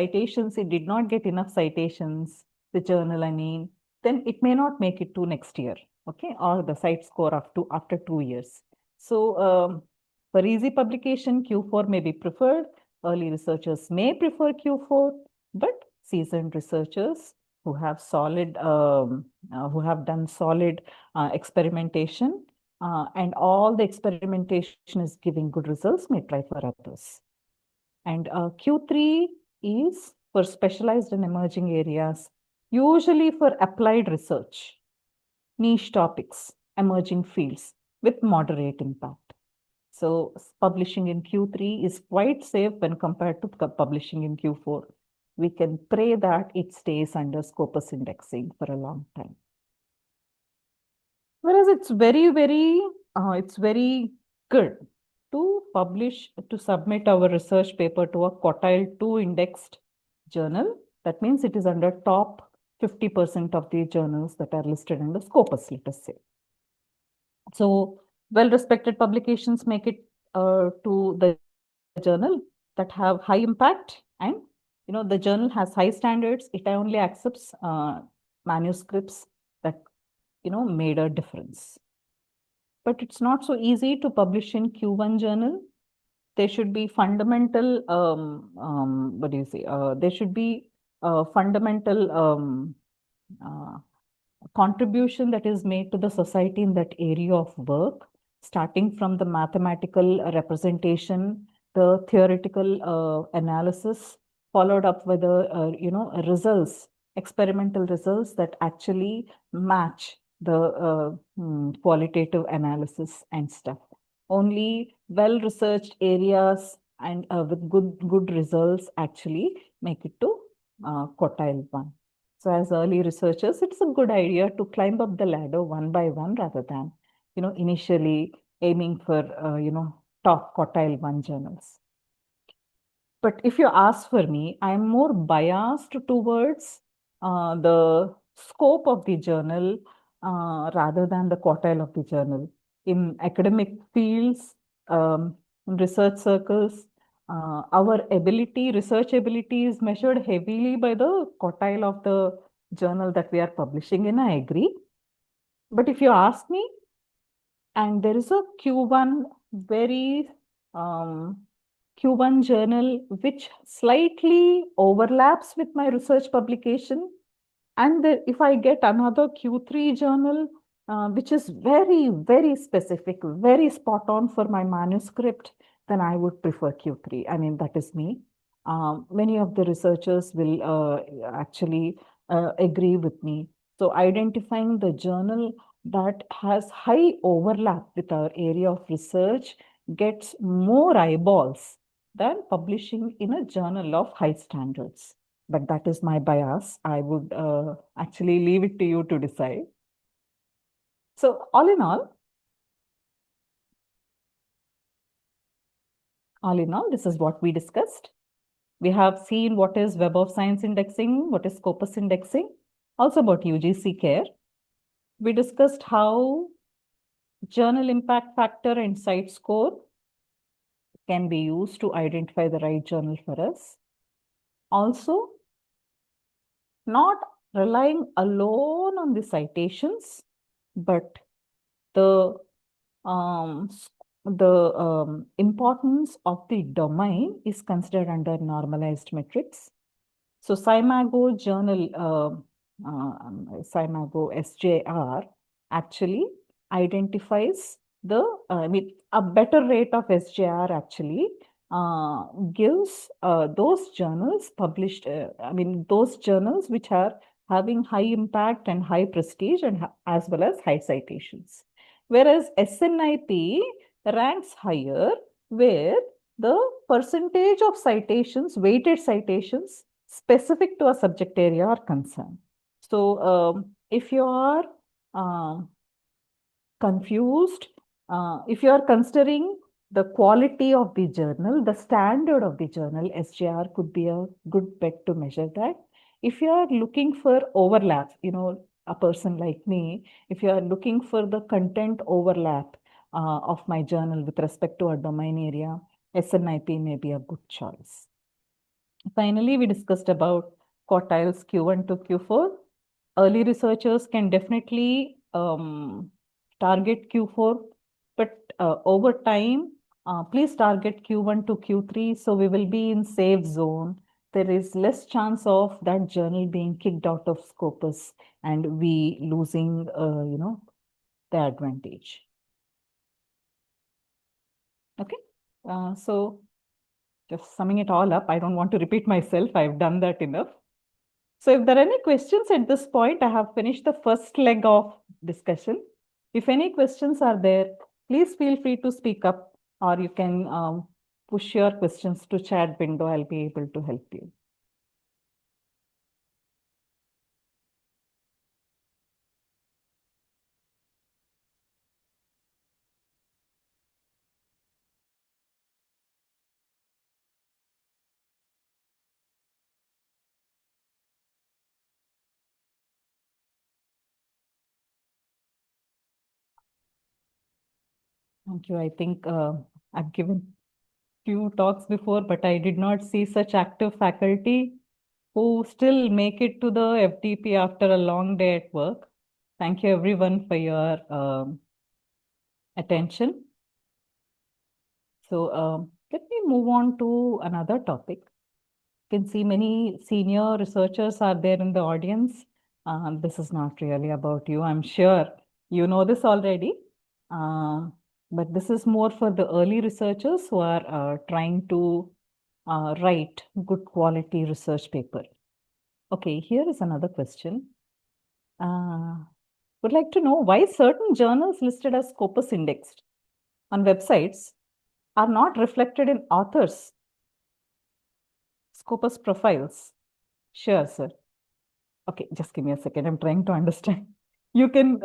did not get enough citations, the journal, I mean, then it may not make it to next year, okay, or the site score after 2 years. So for easy publication, Q4 may be preferred. Early researchers may prefer Q4, but seasoned researchers who have who have done solid experimentation and all the experimentation is giving good results may try for others. And Q3 is for specialized and emerging areas, usually for applied research, niche topics, emerging fields with moderate impact. So publishing in Q3 is quite safe when compared to publishing in Q4. We can pray that it stays under Scopus indexing for a long time. Whereas it's very good to submit our research paper to a quartile 2 indexed journal. That means it is under top 50% of the journals that are listed in the Scopus, let us say. So well-respected publications make it to the journal that have high impact, and the journal has high standards. It only accepts manuscripts that made a difference. But it's not so easy to publish in Q1 journal. There should be fundamental what do you say there should be fundamental contribution that is made to the society in that area of work, starting from the mathematical representation, the theoretical analysis, followed up with the results, experimental results that actually match the qualitative analysis and stuff. Only well-researched areas and with good results actually make it to quartile 1. So as early researchers, it's a good idea to climb up the ladder one by one rather than, initially aiming for, top quartile 1 journals. But if you ask for me, I'm more biased towards the scope of the journal rather than the quartile of the journal. In academic fields, in research circles, our research ability is measured heavily by the quartile of the journal that we are publishing in. I agree. But if you ask me, and there is a Q1 very Q1 journal which slightly overlaps with my research publication. And if I get another Q3 journal, which is very, very specific, very spot on for my manuscript, then I would prefer Q3. I mean, that is me. Many of the researchers will actually agree with me. So identifying the journal that has high overlap with our area of research gets more eyeballs than publishing in a journal of high standards. But that is my bias. I would actually leave it to you to decide. So all in all, this is what we discussed. We have seen what is Web of Science indexing, what is Scopus indexing, also about UGC care. We discussed how journal impact factor and site score can be used to identify the right journal for us. Also, not relying alone on the citations, but the importance of the domain is considered under normalized metrics. So SCImago journal, SCImago SJR actually identifies a better rate of SJR actually gives those journals published, those journals which are having high impact and high prestige and as well as high citations. Whereas SNIP ranks higher where the percentage of citations, weighted citations specific to a subject area are concerned. So if you are confused, if you are considering the quality of the journal, the standard of the journal, SJR could be a good bet to measure that. If you are looking for overlap, a person like me, if you are looking for the content overlap of my journal with respect to a domain area, SNIP may be a good choice. Finally, we discussed about quartiles Q1 to Q4. Early researchers can definitely target Q4, but over time, please target Q1 to Q3 so we will be in safe zone. There is less chance of that journal being kicked out of Scopus and we losing, the advantage. Okay, so just summing it all up, I don't want to repeat myself. I've done that enough. So if there are any questions at this point, I have finished the first leg of discussion. If any questions are there, please feel free to speak up or you can push your questions to chat window. I'll be able to help you. Thank you. I think I've given few talks before, but I did not see such active faculty who still make it to the FDP after a long day at work. Thank you everyone for your attention. So let me move on to another topic. You can see many senior researchers are there in the audience. This is not really about you. I'm sure you know this already. But this is more for the early researchers who are trying to write good quality research paper. Okay, here is another question. Would like to know why certain journals listed as Scopus indexed on websites are not reflected in authors' Scopus profiles. Sure, sir. Okay, just give me a second. I'm trying to understand. You can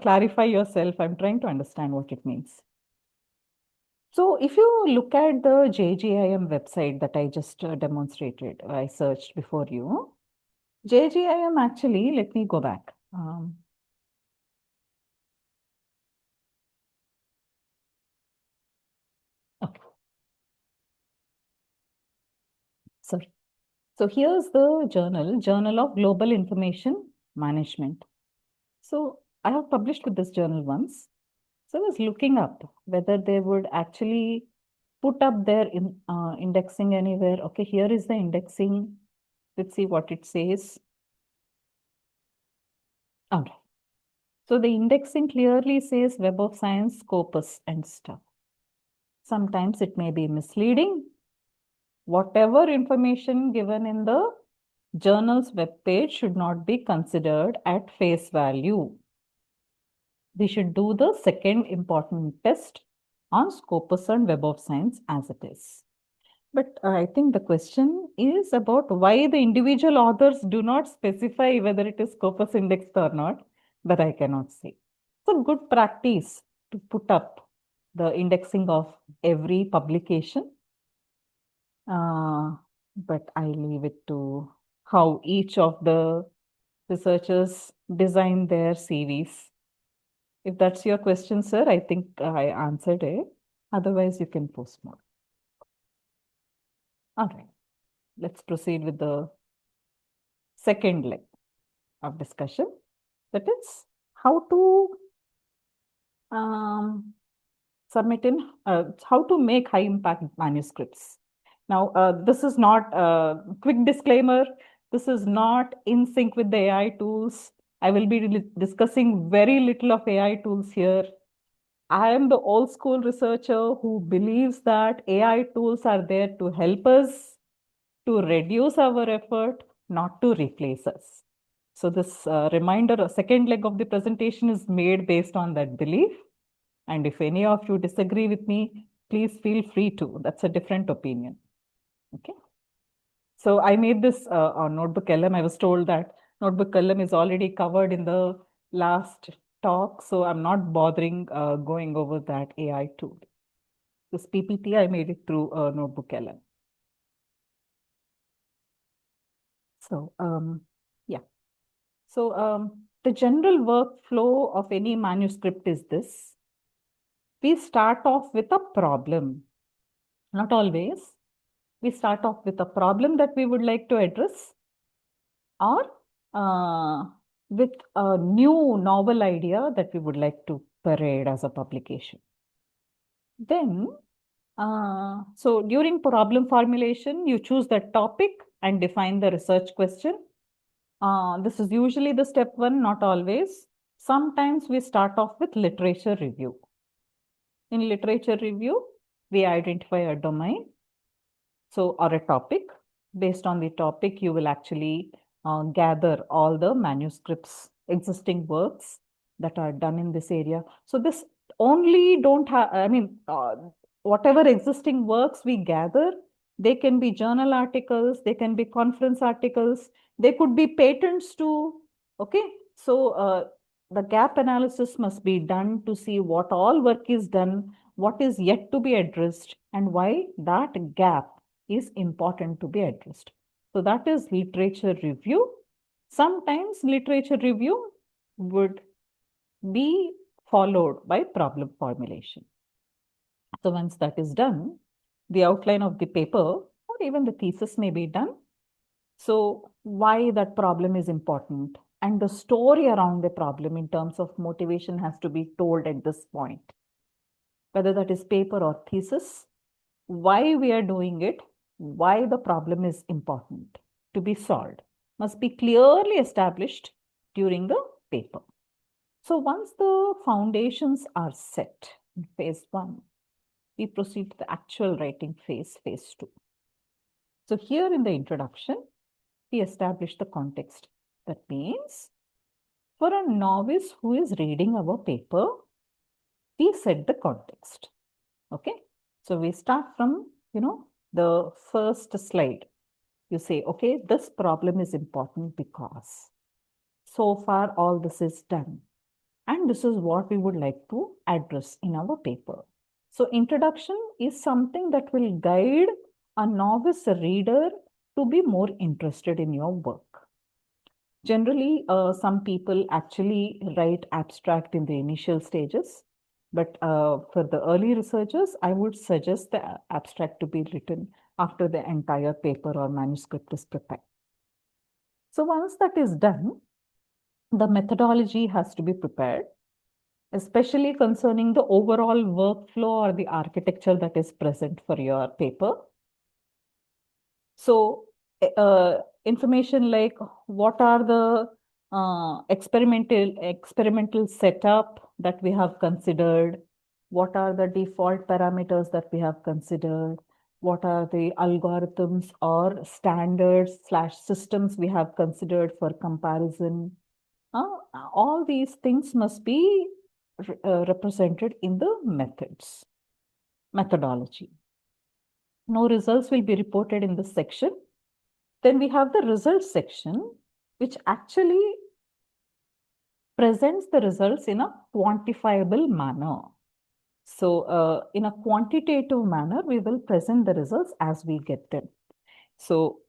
clarify yourself. I'm trying to understand what it means. So if you look at the JGIM website that I just demonstrated, I searched before you. JGIM actually, let me go back. Okay. Sorry. So here's the journal, Journal of Global Information Management. So I have published with this journal once. So I was looking up whether they would actually put up their indexing anywhere. Okay, here is the indexing. Let's see what it says. All right. So the indexing clearly says Web of Science, Scopus and stuff. Sometimes it may be misleading. Whatever information given in the journal's webpage should not be considered at face value. We should do the second important test on Scopus and Web of Science as it is. But I think the question is about why the individual authors do not specify whether it is Scopus indexed or not, but I cannot say. It's a good practice to put up the indexing of every publication, but I leave it to how each of the researchers design their CVs. If that's your question, sir, I think I answered it. Otherwise, you can post more. All right, let's proceed with the second leg of discussion. That is how to submit in, how to make high impact manuscripts. Now, this is not a quick disclaimer. This is not in sync with the AI tools. I will be discussing very little of AI tools here. I am the old school researcher who believes that AI tools are there to help us to reduce our effort, not to replace us. So this reminder, a second leg of the presentation is made based on that belief. And if any of you disagree with me, please feel free to. That's a different opinion. Okay. So I made this on Notebook LM. I was told that Notebook LM is already covered in the last talk. So I'm not bothering going over that AI tool. This PPT, I made it through Notebook LM. So yeah. So the general workflow of any manuscript is this. We start off with a problem. Not always. We start off with a problem that we would like to address, or with a new novel idea that we would like to parade as a publication. Then, so during problem formulation, you choose the topic and define the research question. This is usually the step one, not always. Sometimes we start off with literature review. In literature review, we identify a domain, so or a topic. Based on the topic, you will actually gather all the manuscripts, existing works that are done in this area. So this only don't have, I mean, whatever existing works we gather, they can be journal articles, they can be conference articles, they could be patents too. Okay, so the gap analysis must be done to see what all work is done, what is yet to be addressed, and why that gap is important to be addressed. So that is literature review. Sometimes literature review would be followed by problem formulation. So once that is done, the outline of the paper or even the thesis may be done. So why that problem is important and the story around the problem in terms of motivation has to be told at this point. Whether that is paper or thesis, why we are doing it, why the problem is important to be solved. must be clearly established during the paper. So once the foundations are set in phase 1, we proceed to the actual writing phase, phase 2. So here in the introduction, we establish the context. That means for a novice who is reading our paper, we set the context. Okay. So we start from, the first slide. You say, okay, this problem is important because so far all this is done. And this is what we would like to address in our paper. So introduction is something that will guide a novice reader to be more interested in your work. Generally, some people actually write abstract in the initial stages. But for the early researchers, I would suggest the abstract to be written after the entire paper or manuscript is prepared. So once that is done, the methodology has to be prepared, especially concerning the overall workflow or the architecture that is present for your paper. So information like what are the experimental setup that we have considered, what are the default parameters that we have considered, what are the algorithms or standards / systems we have considered for comparison. All these things must be represented in the methodology. No results will be reported in this section. Then we have the results section, which actually presents the results in a quantifiable manner. So in a quantitative manner, we will present the results as we get them. So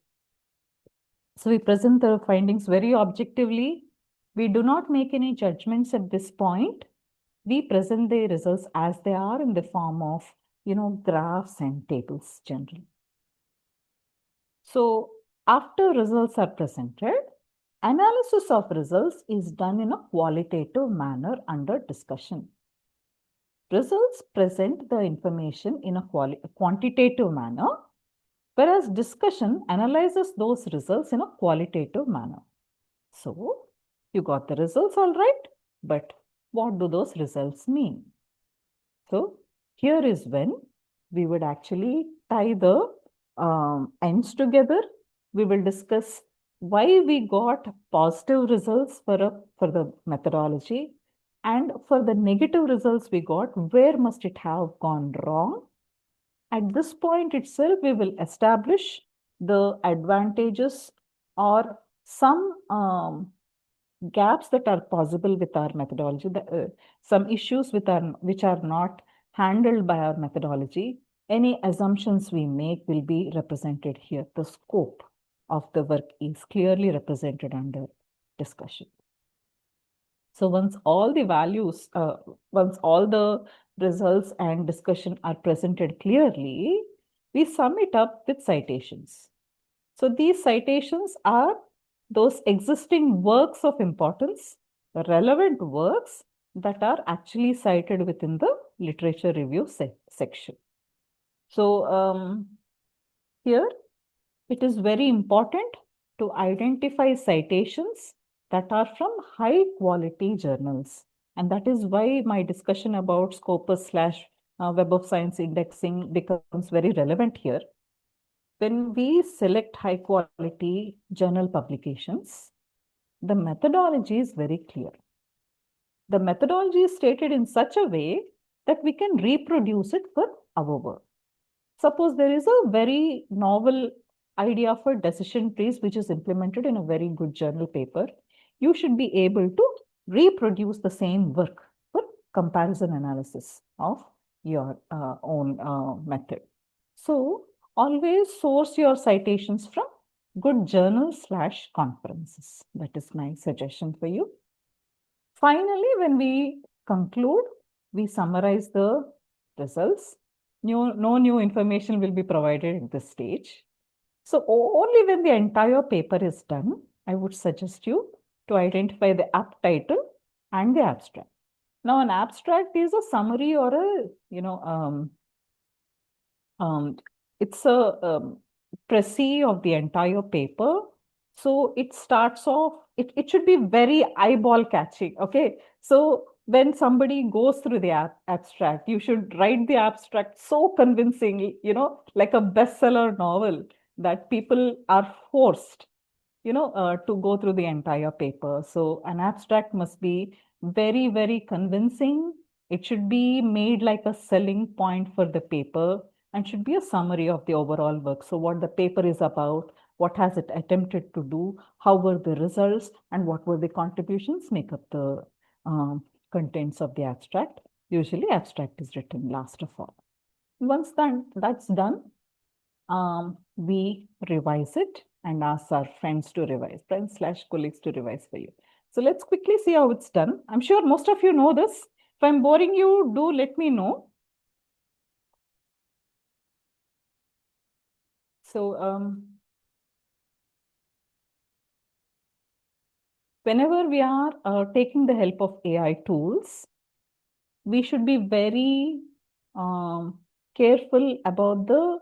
we present the findings very objectively. We do not make any judgments at this point. We present the results as they are in the form of, graphs and tables generally. So after results are presented, analysis of results is done in a qualitative manner under discussion. Results present the information in a quantitative manner, whereas discussion analyzes those results in a qualitative manner. So you got the results all right, but what do those results mean? So here is when we would actually tie the ends together. We will discuss why we got positive results for the methodology, and for the negative results we got, where must it have gone wrong. At this point itself, we will establish the advantages or some gaps that are possible with our methodology, some issues which are not handled by our methodology. Any assumptions we make will be represented here. The scope of the work is clearly represented under discussion. So once all the results and discussion are presented clearly, we sum it up with citations. So these citations are those existing works of importance, relevant works that are actually cited within the literature review section. So here it is very important to identify citations that are from high quality journals. And that is why my discussion about Scopus / Web of Science indexing becomes very relevant here. When we select high quality journal publications, the methodology is very clear. The methodology is stated in such a way that we can reproduce it for our work. Suppose there is a very novel idea for decision trees which is implemented in a very good journal paper. You should be able to reproduce the same work for comparison analysis of your own method. So always source your citations from good journals / conferences. That is my suggestion for you. Finally, when we conclude, we summarize the results. No new information will be provided at this stage. So only when the entire paper is done, I would suggest you to identify the apt title and the abstract. Now, an abstract is a summary or it's a précis of the entire paper. So it starts off, it should be very eyeball catching. Okay. So when somebody goes through the abstract, you should write the abstract so convincingly, like a bestseller novel that people are forced, to go through the entire paper. So an abstract must be very, very convincing. It should be made like a selling point for the paper and should be a summary of the overall work. So what the paper is about, what has it attempted to do, how were the results, and what were the contributions make up the contents of the abstract. Usually abstract is written last of all. Once that's done, we revise it and ask our friends to revise, friends/colleagues to revise for you. So let's quickly see how it's done. I'm sure most of you know this. If I'm boring you, do let me know. So whenever we are taking the help of AI tools, we should be very careful about the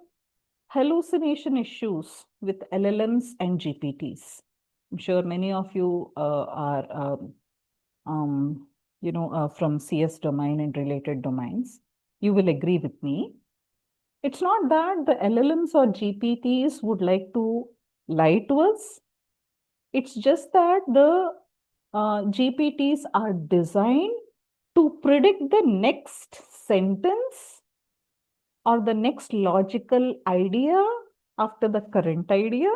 hallucination issues with LLMs and GPTs. I'm sure many of you are, from CS domain and related domains. You will agree with me. It's not that the LLMs or GPTs would like to lie to us. It's just that the GPTs are designed to predict the next sentence or the next logical idea after the current idea.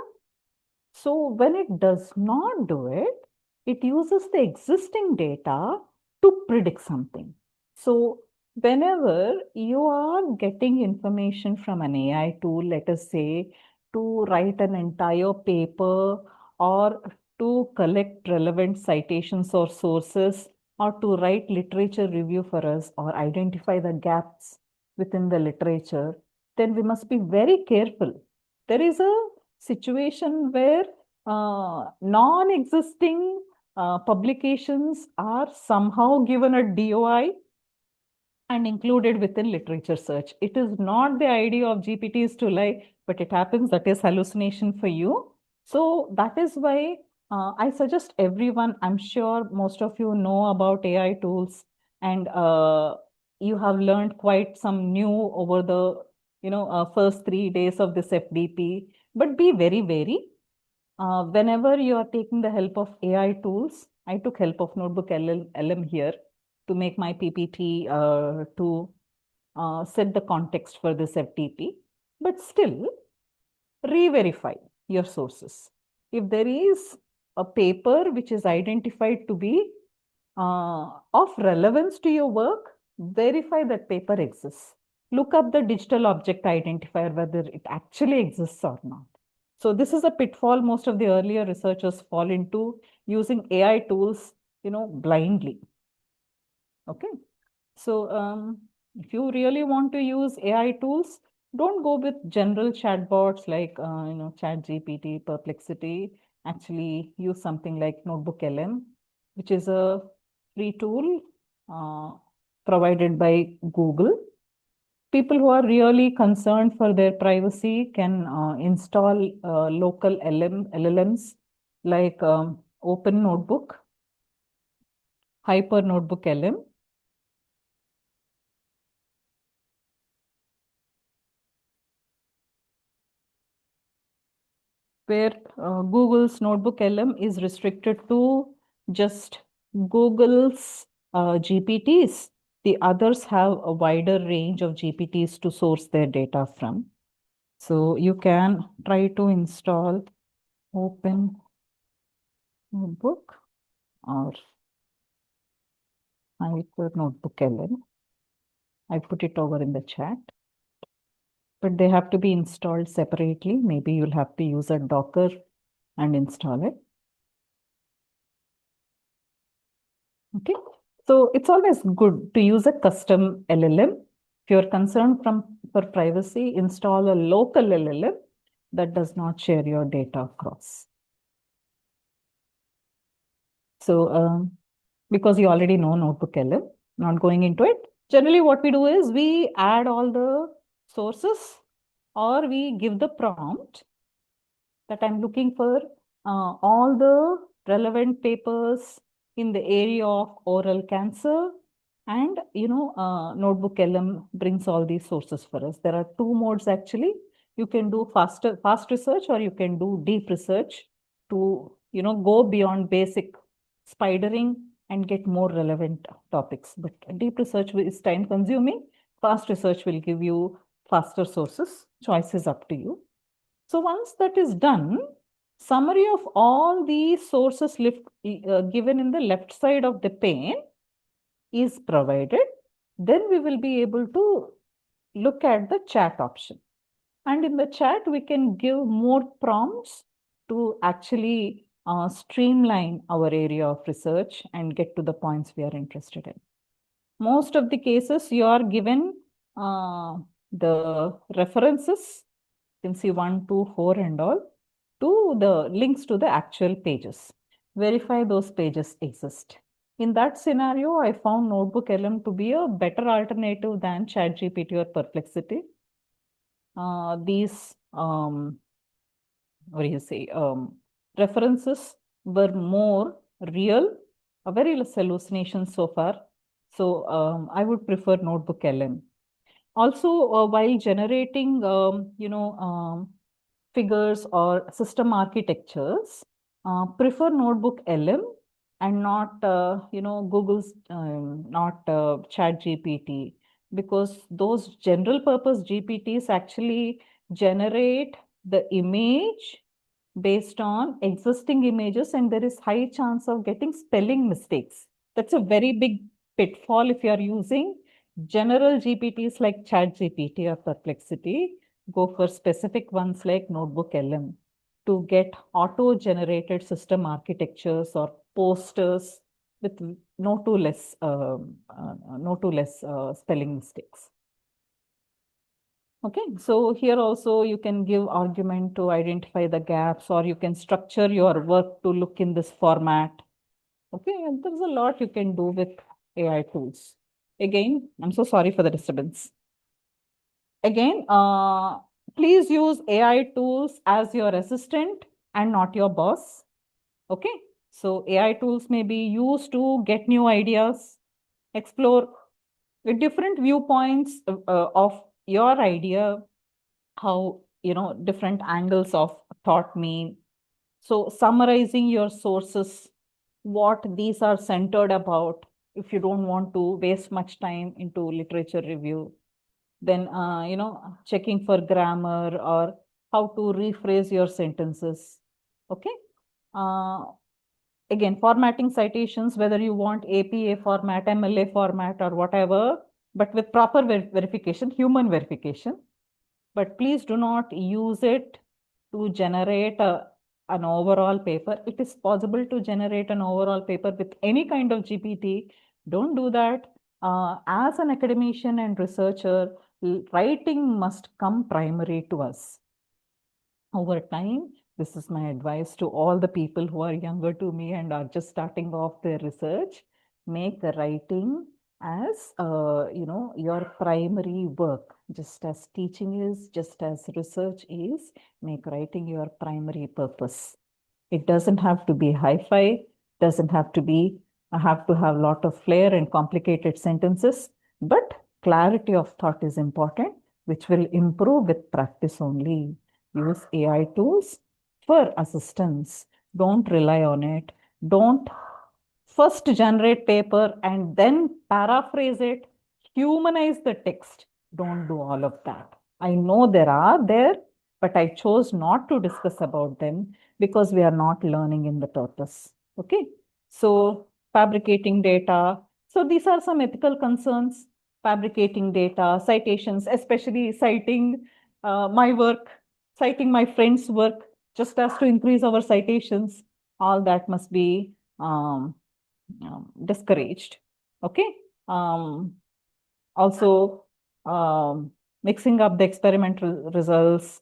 So when it does not do it, it uses the existing data to predict something. So whenever you are getting information from an AI tool, let us say, to write an entire paper or to collect relevant citations or sources or to write literature review for us or identify the gaps within the literature, then we must be very careful. There is a situation where non-existing publications are somehow given a DOI and included within literature search. It is not the idea of GPTs to lie, but it happens that is hallucination for you. So that is why I suggest everyone, I'm sure most of you know about AI tools and you have learned quite some new over the first 3 days of this FDP, but be very wary. Whenever you are taking the help of AI tools, I took help of Notebook LM here to make my PPT to set the context for this FTP. But still, re-verify your sources. If there is a paper which is identified to be of relevance to your work, verify that paper exists. Look up the digital object identifier, whether it actually exists or not. So this is a pitfall most of the earlier researchers fall into, using AI tools, blindly. Okay. So if you really want to use AI tools, don't go with general chatbots like ChatGPT, Perplexity. Actually, use something like Notebook LM, which is a free tool uh, provided by Google. People who are really concerned for their privacy can install local LLMs like Open Notebook, Hyper Notebook LM, where Google's Notebook LM is restricted to just Google's GPTs. The others have a wider range of GPTs to source their data from. So you can try to install Open Notebook or Hyper Notebook LM. I put it over in the chat. But they have to be installed separately. Maybe you'll have to use a Docker and install it. Okay. So it's always good to use a custom LLM. If you're concerned for privacy, install a local LLM that does not share your data across. So because you already know Notebook LM, not going into it. Generally, what we do is we add all the sources or we give the prompt that I'm looking for all the relevant papers in the area of oral cancer. And, Notebook LM brings all these sources for us. There are two modes actually. You can do fast research, or you can do deep research to, go beyond basic spidering and get more relevant topics. But deep research is time consuming. Fast research will give you faster sources. Choice is up to you. So once that is done, summary of all these sources given in the left side of the pane is provided. Then we will be able to look at the chat option. And in the chat, we can give more prompts to actually streamline our area of research and get to the points we are interested in. Most of the cases, you are given the references. You can see 1, 2, 4 and all, to the links to the actual pages. Verify those pages exist. In that scenario, I found Notebook LM to be a better alternative than ChatGPT or Perplexity. These, references were more real, very less hallucination so far. So I would prefer Notebook LM. Also, while generating, figures or system architectures, prefer Notebook LM and not, Google's, not ChatGPT, because those general purpose GPTs actually generate the image based on existing images, and there is high chance of getting spelling mistakes. That's a very big pitfall if you are using general GPTs like ChatGPT or Perplexity. Go for specific ones like Notebook LM to get auto-generated system architectures or posters with no too less spelling mistakes. Okay, so here also you can give argument to identify the gaps, or you can structure your work to look in this format. Okay, and there's a lot you can do with AI tools. Again, I'm so sorry for the disturbance. Again, please use AI tools as your assistant and not your boss. Okay, so AI tools may be used to get new ideas, explore different viewpoints of your idea, how, different angles of thought mean. So summarizing your sources, what these are centered about, if you don't want to waste much time into literature review. Then, checking for grammar or how to rephrase your sentences. Okay. Again, formatting citations, whether you want APA format, MLA format, or whatever, but with proper verification, human verification. But please do not use it to generate an overall paper. It is possible to generate an overall paper with any kind of GPT. Don't do that. As an academician and researcher, writing must come primary to us. Over time, this is my advice to all the people who are younger to me and are just starting off their research. Make the writing as your primary work, just as teaching is, just as research is. Make writing your primary purpose. It doesn't have to be hi-fi, doesn't have to have a lot of flair and complicated sentences, but clarity of thought is important, which will improve with practice only. Use AI tools for assistance. Don't rely on it. Don't first generate paper and then paraphrase it, humanize the text. Don't do all of that. I know there are there, but I chose not to discuss about them because we are not learning in the purpose. Okay. So fabricating data. So these are some ethical concerns. Fabricating data, citations, especially citing my work, citing my friend's work, just as to increase our citations. All that must be discouraged. Okay. Also, mixing up the experimental results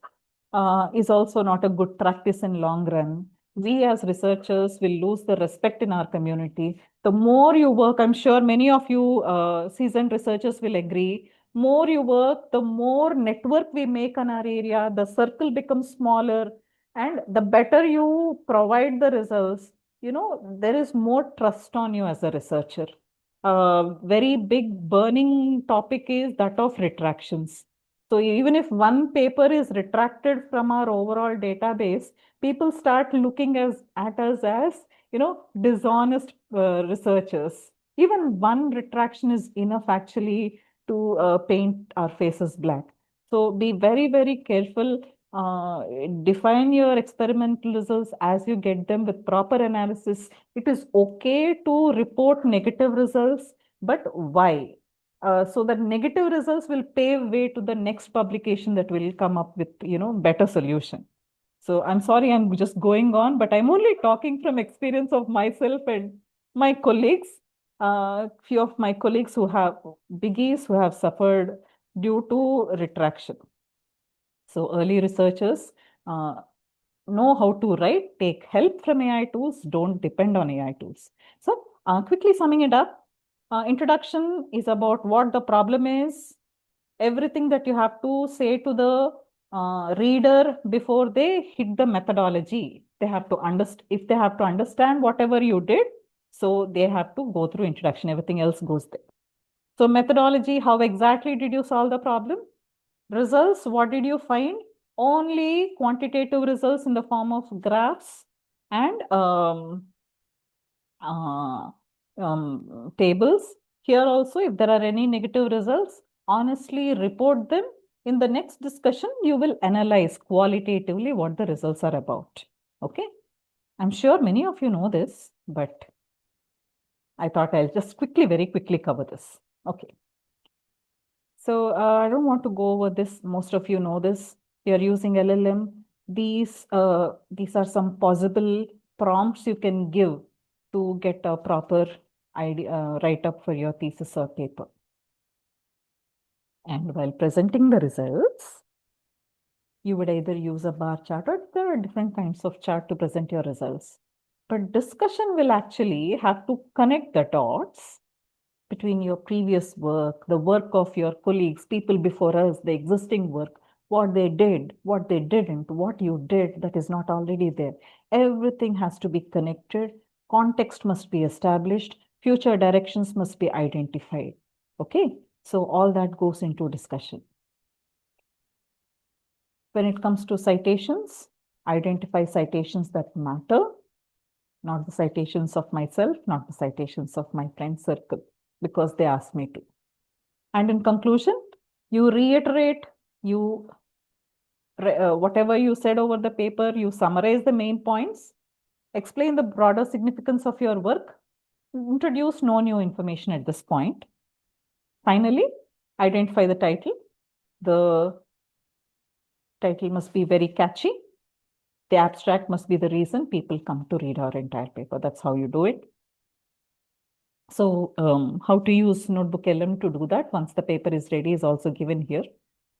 is also not a good practice in long run. We as researchers will lose the respect in our community. The more you work, I'm sure many of you seasoned researchers will agree, more you work, the more network we make on our area, the circle becomes smaller. And the better you provide the results, there is more trust on you as a researcher. A very big burning topic is that of retractions. So even if one paper is retracted from our overall database, people start looking at us as, dishonest researchers. Even one retraction is enough actually to paint our faces black. So be very, very careful. Define your experimental results as you get them with proper analysis. It is okay to report negative results, but why? So that negative results will pave way to the next publication that will come up with, better solution. So I'm sorry, I'm just going on, but I'm only talking from experience of myself and my colleagues. Few of my colleagues who have biggies who have suffered due to retraction. So early researchers uh, know how to write, take help from AI tools, don't depend on AI tools. So quickly summing it up, introduction is about what the problem is, everything that you have to say to the reader before they hit the methodology. They have to understand, if they have to understand whatever you did, so they have to go through introduction, everything else goes there. So methodology, how exactly did you solve the problem? Results, what did you find? Only quantitative results in the form of graphs and uh, tables. Here also, if there are any negative results, honestly report them. In the next discussion, you will analyze qualitatively what the results are about. Okay. I'm sure many of you know this, but I thought I'll just very quickly cover this. Okay. So I don't want to go over this. Most of you know this. You're using LLM. These are some possible prompts you can give to get a proper idea, write up for your thesis or paper. And while presenting the results, you would either use a bar chart or there are different kinds of chart to present your results. But discussion will actually have to connect the dots between your previous work, the work of your colleagues, people before us, the existing work, what they did, what they didn't, what you did that is not already there. Everything has to be connected. Context must be established. Future directions must be identified. Okay, so all that goes into discussion. When it comes to citations, identify citations that matter, not the citations of myself, not the citations of my friend circle, because they asked me to. And in conclusion, you reiterate, whatever you said over the paper, you summarize the main points, explain the broader significance of your work, introduce no new information at this point. Finally, identify the title. The title must be very catchy. The abstract must be the reason people come to read our entire paper. That's how you do it. So how to use Notebook LM to do that once the paper is ready is also given here.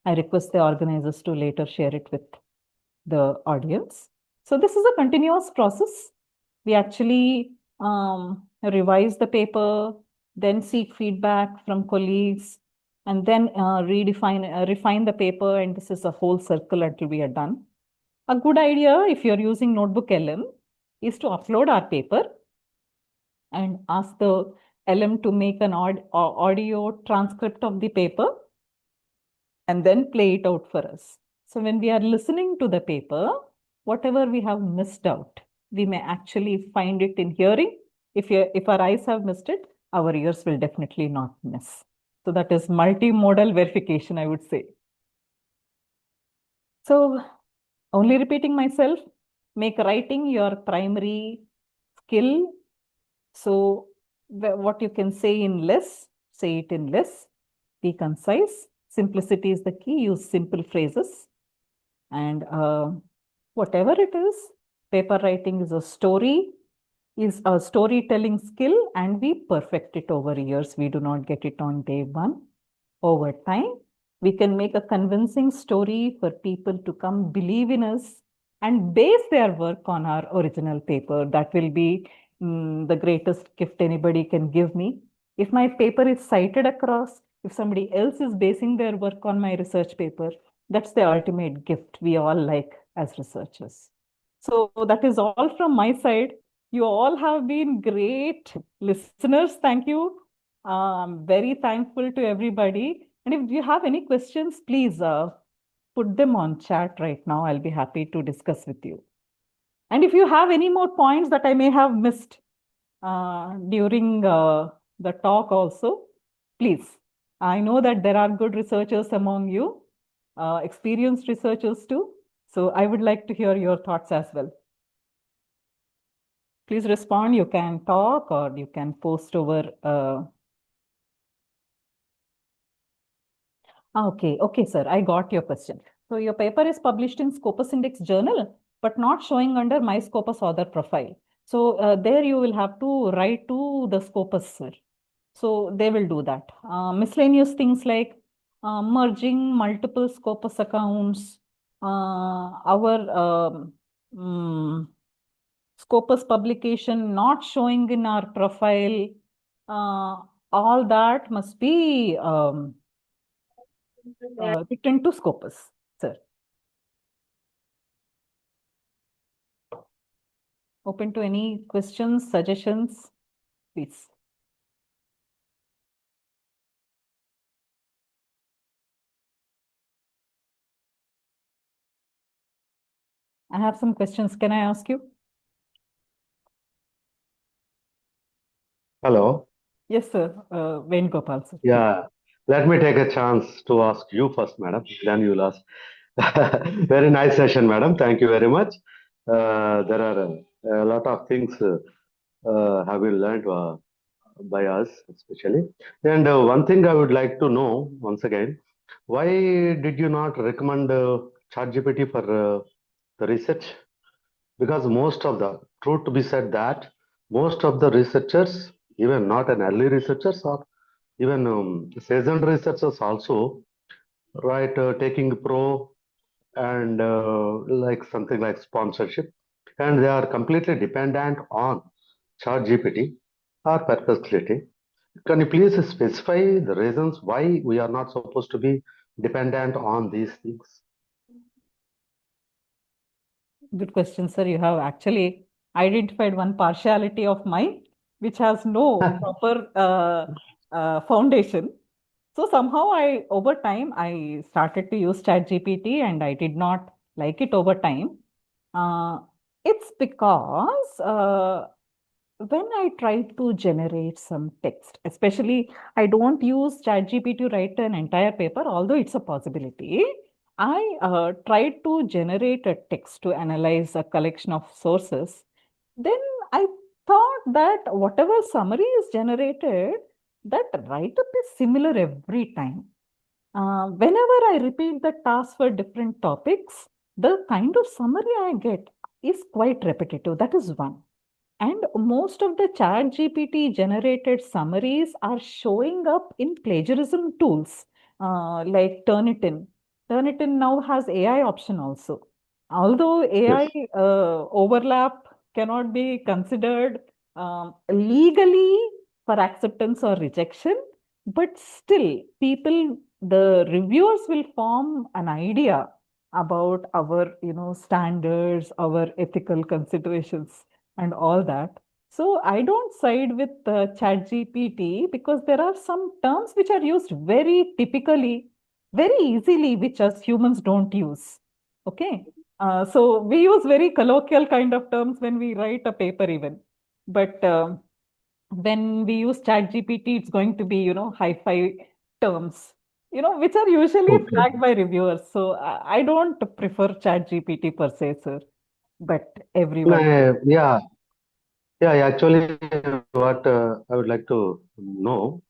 I request the organizers to later share it with the audience. So this is a continuous process. We actually revise the paper, then seek feedback from colleagues, and then refine the paper. And this is a whole circle until we are done. A good idea, if you're using Notebook LM, is to upload our paper and ask the LM to make an audio transcript of the paper and then play it out for us. So when we are listening to the paper, whatever we have missed out, we may actually find it in hearing. If our eyes have missed it, our ears will definitely not miss. So that is multimodal verification, I would say. So only repeating myself, make writing your primary skill. So what you can say in less, say it in less. Be concise. Simplicity is the key. Use simple phrases. And whatever it is, paper writing is a storytelling skill, and we perfect it over years. We do not get it on day one. Over time, we can make a convincing story for people to come believe in us and base their work on our original paper. That will be the greatest gift anybody can give me. If my paper is cited across, if somebody else is basing their work on my research paper, that's the ultimate gift we all like as researchers. So that is all from my side. You all have been great listeners. Thank you. I'm very thankful to everybody. And if you have any questions, please put them on chat right now. I'll be happy to discuss with you. And if you have any more points that I may have missed during the talk also, please. I know that there are good researchers among you, experienced researchers too. So I would like to hear your thoughts as well. Please respond. You can talk or you can post over. Okay, sir. I got your question. So your paper is published in Scopus Index Journal, but not showing under my Scopus author profile. So there you will have to write to the Scopus, sir. So they will do that. Miscellaneous things like merging multiple Scopus accounts, our Scopus publication not showing in our profile, all that must be written to Scopus, sir. Open to any questions, suggestions, please. I have some questions. Can I ask you? Hello. Yes, sir. Venugopal, sir. Yeah, let me take a chance to ask you first, madam. Then you'll ask. Very nice session, madam. Thank you very much. There are a lot of things have been learned by us, especially. And one thing I would like to know once again, why did you not recommend ChatGPT for the research? Because most of the, truth to be said, that most of the researchers, even not an early researchers or even seasoned researchers also, right, taking pro and like something like sponsorship, and they are completely dependent on chat gpt or perplexity. Can you please specify the reasons why we are not supposed to be dependent on these things? Good question, sir. You have actually identified one partiality of mine, which has no proper foundation. So somehow over time, I started to use ChatGPT and I did not like it over time. Uh, it's because when I try to generate some text, especially I don't use ChatGPT to write an entire paper, although it's a possibility. I tried to generate a text to analyze a collection of sources. Then I thought that whatever summary is generated, that write-up is similar every time. Whenever I repeat the task for different topics, the kind of summary I get is quite repetitive. That is one. And most of the chat GPT generated summaries are showing up in plagiarism tools like Turnitin. Turnitin now has AI option also. Although AI Yes. overlap cannot be considered legally for acceptance or rejection, but still people, the reviewers will form an idea about our, standards, our ethical considerations and all that. So I don't side with ChatGPT because there are some terms which are used very typically, very easily, which us humans don't use. Okay. So we use very colloquial kind of terms when we write a paper even. But when we use ChatGPT, it's going to be, hi-fi terms, which are usually Okay. flagged by reviewers. So I don't prefer ChatGPT per se, sir, but everyone. Yeah, yeah, actually, what I would like to know,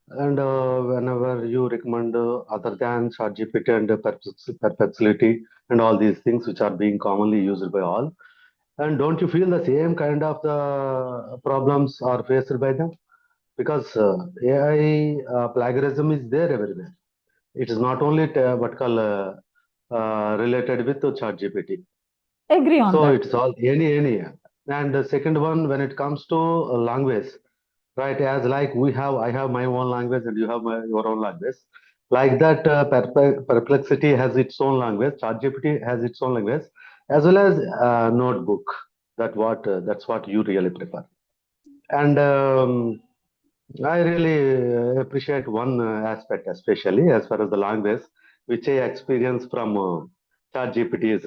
and whenever you recommend other than ChatGPT and perplexity and all these things which are being commonly used by all, and don't you feel the same kind of the problems are faced by them? Because AI plagiarism is there everywhere. It is not only what call related with ChatGPT. Agree on So that. it's all any. And the second one, when it comes to language, right? As like I have my own language and you have your own language. Like that, perplexity has its own language. ChatGPT has its own language, as well as notebook. That's what you really prefer. And I really appreciate one aspect, especially as far as the language, which I experience from ChatGPT is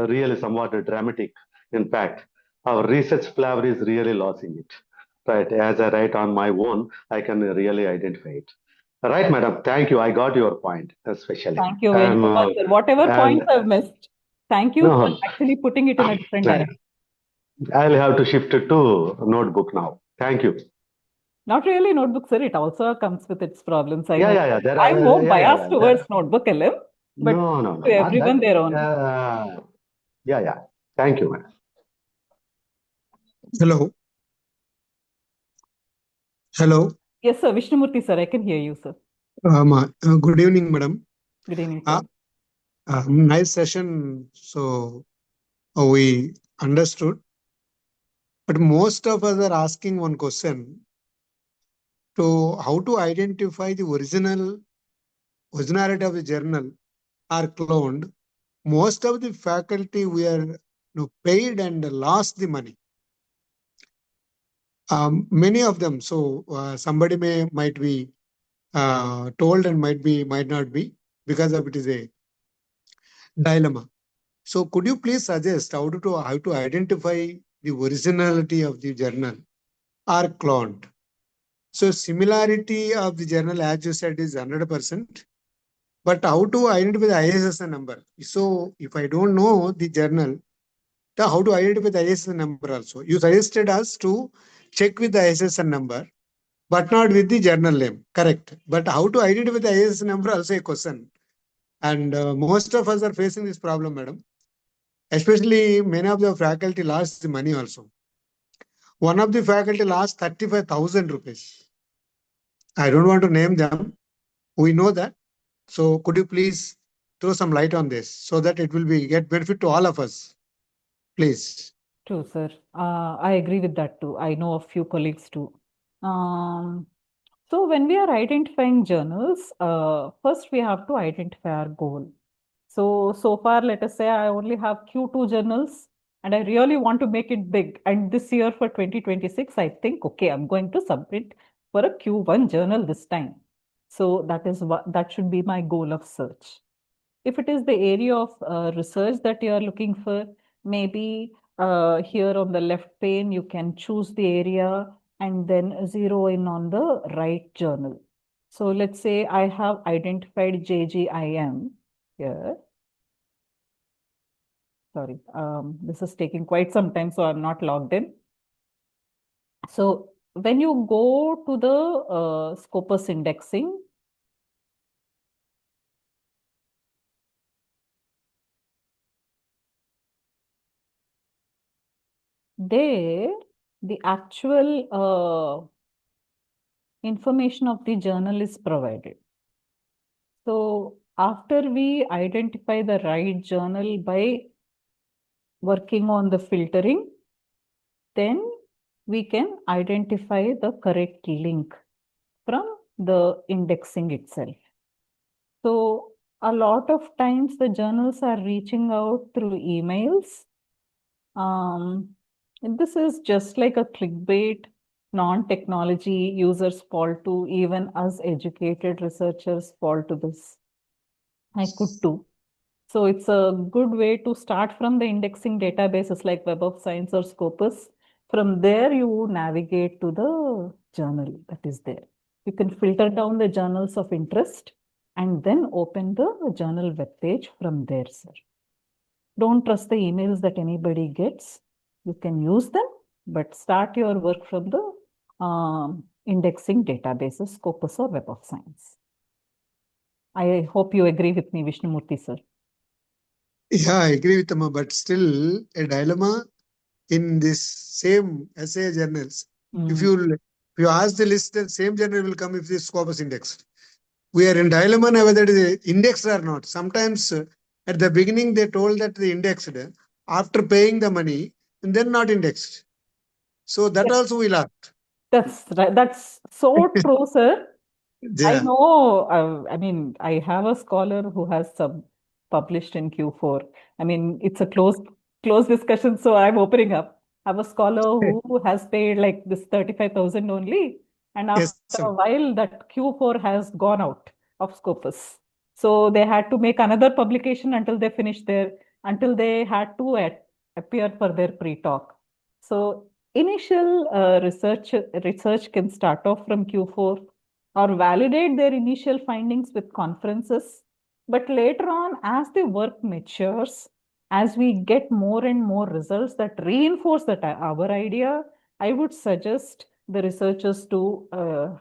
really somewhat dramatic. In fact, our research flavor is really losing it. Right, as I write on my own, I can really identify it. Right, madam. Thank you. I got your point, especially. Thank you very much, sir. Whatever And points I've missed, thank you for no, actually putting it in a different direction. I'll have to shift it to notebook now. Thank you. Not really notebook, sir. It also comes with its problems. I Yeah, know. yeah, yeah. There I'm are, more yeah, yeah, biased yeah. towards notebook LM, but No, no, no, to not everyone that. their own. Yeah, yeah. Thank you, man. Hello. Hello. Yes, sir. Vishnumurthy, sir. I can hear you, sir. Good evening, madam. Good evening, sir. Nice session. So we understood, but most of us are asking one question: to how to identify the originality of the journal are cloned. Most of the faculty we are paid and lost the money. Many of them. So somebody might be told and might not be, because of it is a dilemma. So could you please suggest how to identify the originality of the journal or cloned? So similarity of the journal, as you said, is 100%. But how to identify the ISSN number? So if I don't know the journal, how to identify the ISSN number also? You suggested us to check with the ISSN number, but not with the journal name. Correct. But how to identify the ISSN number also a question. And most of us are facing this problem, madam. Especially many of the faculty lost the money also. One of the faculty lost 35,000 rupees. I don't want to name them. We know that. So could you please throw some light on this so that it will be get benefit to all of us, please? True, sir. I agree with that too. I know a few colleagues too. So when we are identifying journals, first we have to identify our goal. So far, let us say I only have Q2 journals and I really want to make it big. And this year for 2026, I think, okay, I'm going to submit for a Q1 journal this time. So that should be my goal of search. If it is the area of research that you are looking for, maybe here on the left pane, you can choose the area and then zero in on the right journal. So let's say I have identified JGIM here. Sorry, this is taking quite some time, so I'm not logged in. So when you go to the Scopus indexing, there the actual information of the journal is provided. So after we identify the right journal by working on the filtering, then we can identify the correct link from the indexing itself. So a lot of times the journals are reaching out through emails. This is just like a clickbait, non-technology users fall to, even us educated researchers fall to this. I could too. So it's a good way to start from the indexing databases like Web of Science or Scopus. From there, you navigate to the journal that is there. You can filter down the journals of interest and then open the journal web page from there, sir. Don't trust the emails that anybody gets. You can use them, but start your work from the indexing databases, Scopus or Web of Science. I hope you agree with me, Vishnumurthy, sir. Yeah, I agree with them, but still a dilemma in this same essay journals. If you ask the list, the same journal will come if this Scopus indexed. We are in dilemma now whether it is indexed or not. Sometimes at the beginning they told that the indexed, after paying the money, and then not indexed. So that also we lost. That's right. That's so true, sir. I Yeah. know. I mean, I have a scholar who has published in Q4. I mean, it's a closed close discussion, so I'm opening up. I have a scholar who has paid like this 35,000 only, and after Yes, sir. a while that Q4 has gone out of Scopus. So they had to make another publication until they had to appear for their pre-talk. So initial research can start off from Q4 or validate their initial findings with conferences. But later on, as the work matures, as we get more and more results that reinforce that our idea, I would suggest the researchers to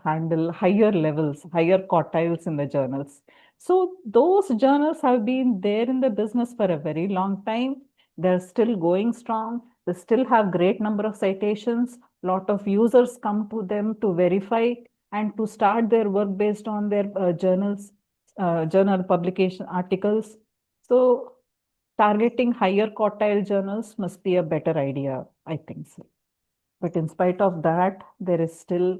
handle higher levels, higher quartiles in the journals. So those journals have been there in the business for a very long time. They're still going strong. They still have great number of citations. Lot of users come to them to verify and to start their work based on their journal publication articles. So targeting higher quartile journals must be a better idea, I think so. But in spite of that, there is still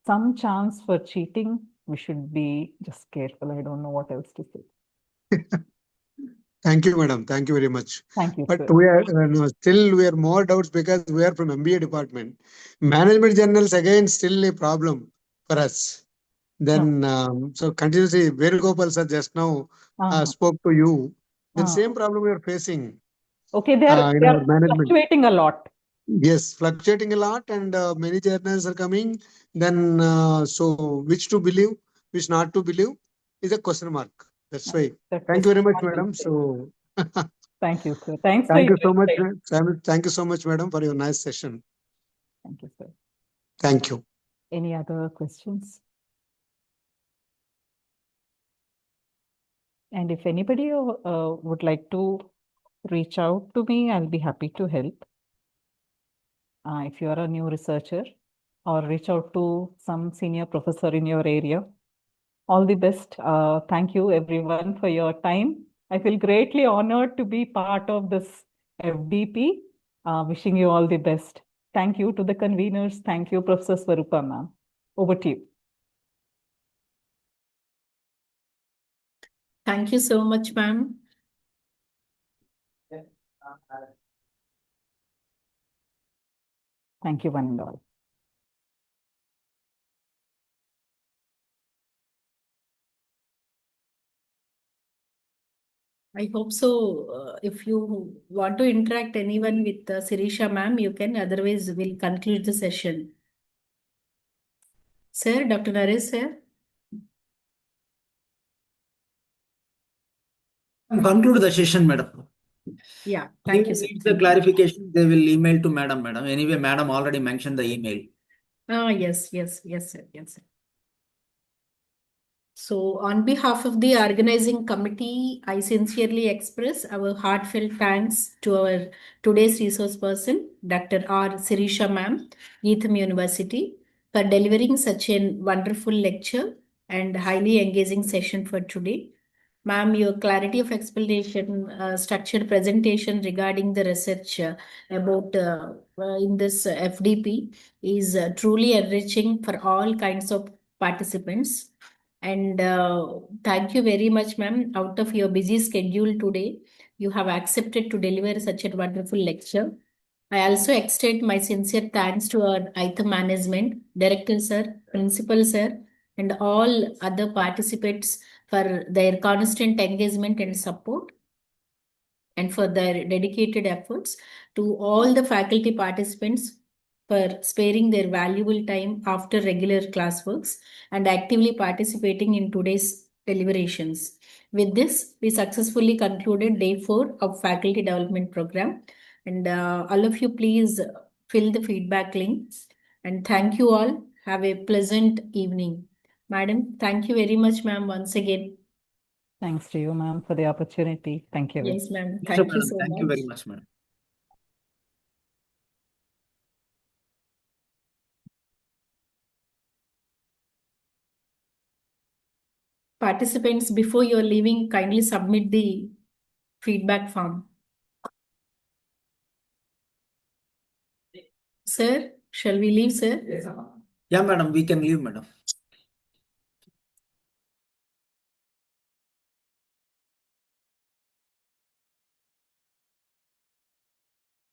some chance for cheating. We should be just careful. I don't know what else to say. Thank you, madam. Thank you very much. Thank you, But sir. we are still we are more doubts because we are from MBA department. Management journals again still a problem for us. Then so continuously, Venugopal sir just now spoke to you. Then same problem we are facing. Okay, they in are our management. fluctuating a lot. Yes, fluctuating a lot, and many journals are coming. Then so which to believe, which not to believe, is a question mark. That's why. Thank you very much, madam. So Thank you, sir. Thanks for thank your you so much. insight. Thank you so much, madam, for your nice session. Thank you, sir. Thank you. Any other questions? And if anybody would like to reach out to me, I'll be happy to help. If you are a new researcher, or reach out to some senior professor in your area. All the best. Thank you everyone for your time. I feel greatly honored to be part of this FDP. Wishing you all the best. Thank you to the conveners. Thank you, Professor Swarupa ma'am. Over to you. Thank you so much, ma'am. Thank you, one and all. I hope so. If you want to interact anyone with Sirisha ma'am, you can. Otherwise, we'll conclude the session. Sir, Dr. Naresh, sir. Conclude the session, madam. Yeah, thank you, sir. The clarification they will email to madam. Anyway, madam already mentioned the email. Yes, sir. Yes, sir. So, on behalf of the organizing committee, I sincerely express our heartfelt thanks to our today's resource person, Dr. R. Sirisha ma'am, AITAM University, for delivering such a wonderful lecture and highly engaging session for today. Ma'am, your clarity of explanation, structured presentation regarding the research about in this FDP is truly enriching for all kinds of participants. And thank you very much, ma'am. Out of your busy schedule today, you have accepted to deliver such a wonderful lecture. I also extend my sincere thanks to our ITAM management, director sir, principal sir, and all other participants for their constant engagement and support, and for their dedicated efforts, to all the faculty participants for sparing their valuable time after regular classworks and actively participating in today's deliberations. With this, we successfully concluded day 4 of faculty development program. And all of you, please fill the feedback links. And thank you all. Have a pleasant evening. Madam, thank you very much, ma'am, once again. Thanks to you, ma'am, for the opportunity. Thank you. Yes, ma'am. Yes, Thank you madam. so Thank much. you very much, madam. Participants, before you're leaving, kindly submit the feedback form. Sir, shall we leave, sir? Yeah, madam, we can leave, madam.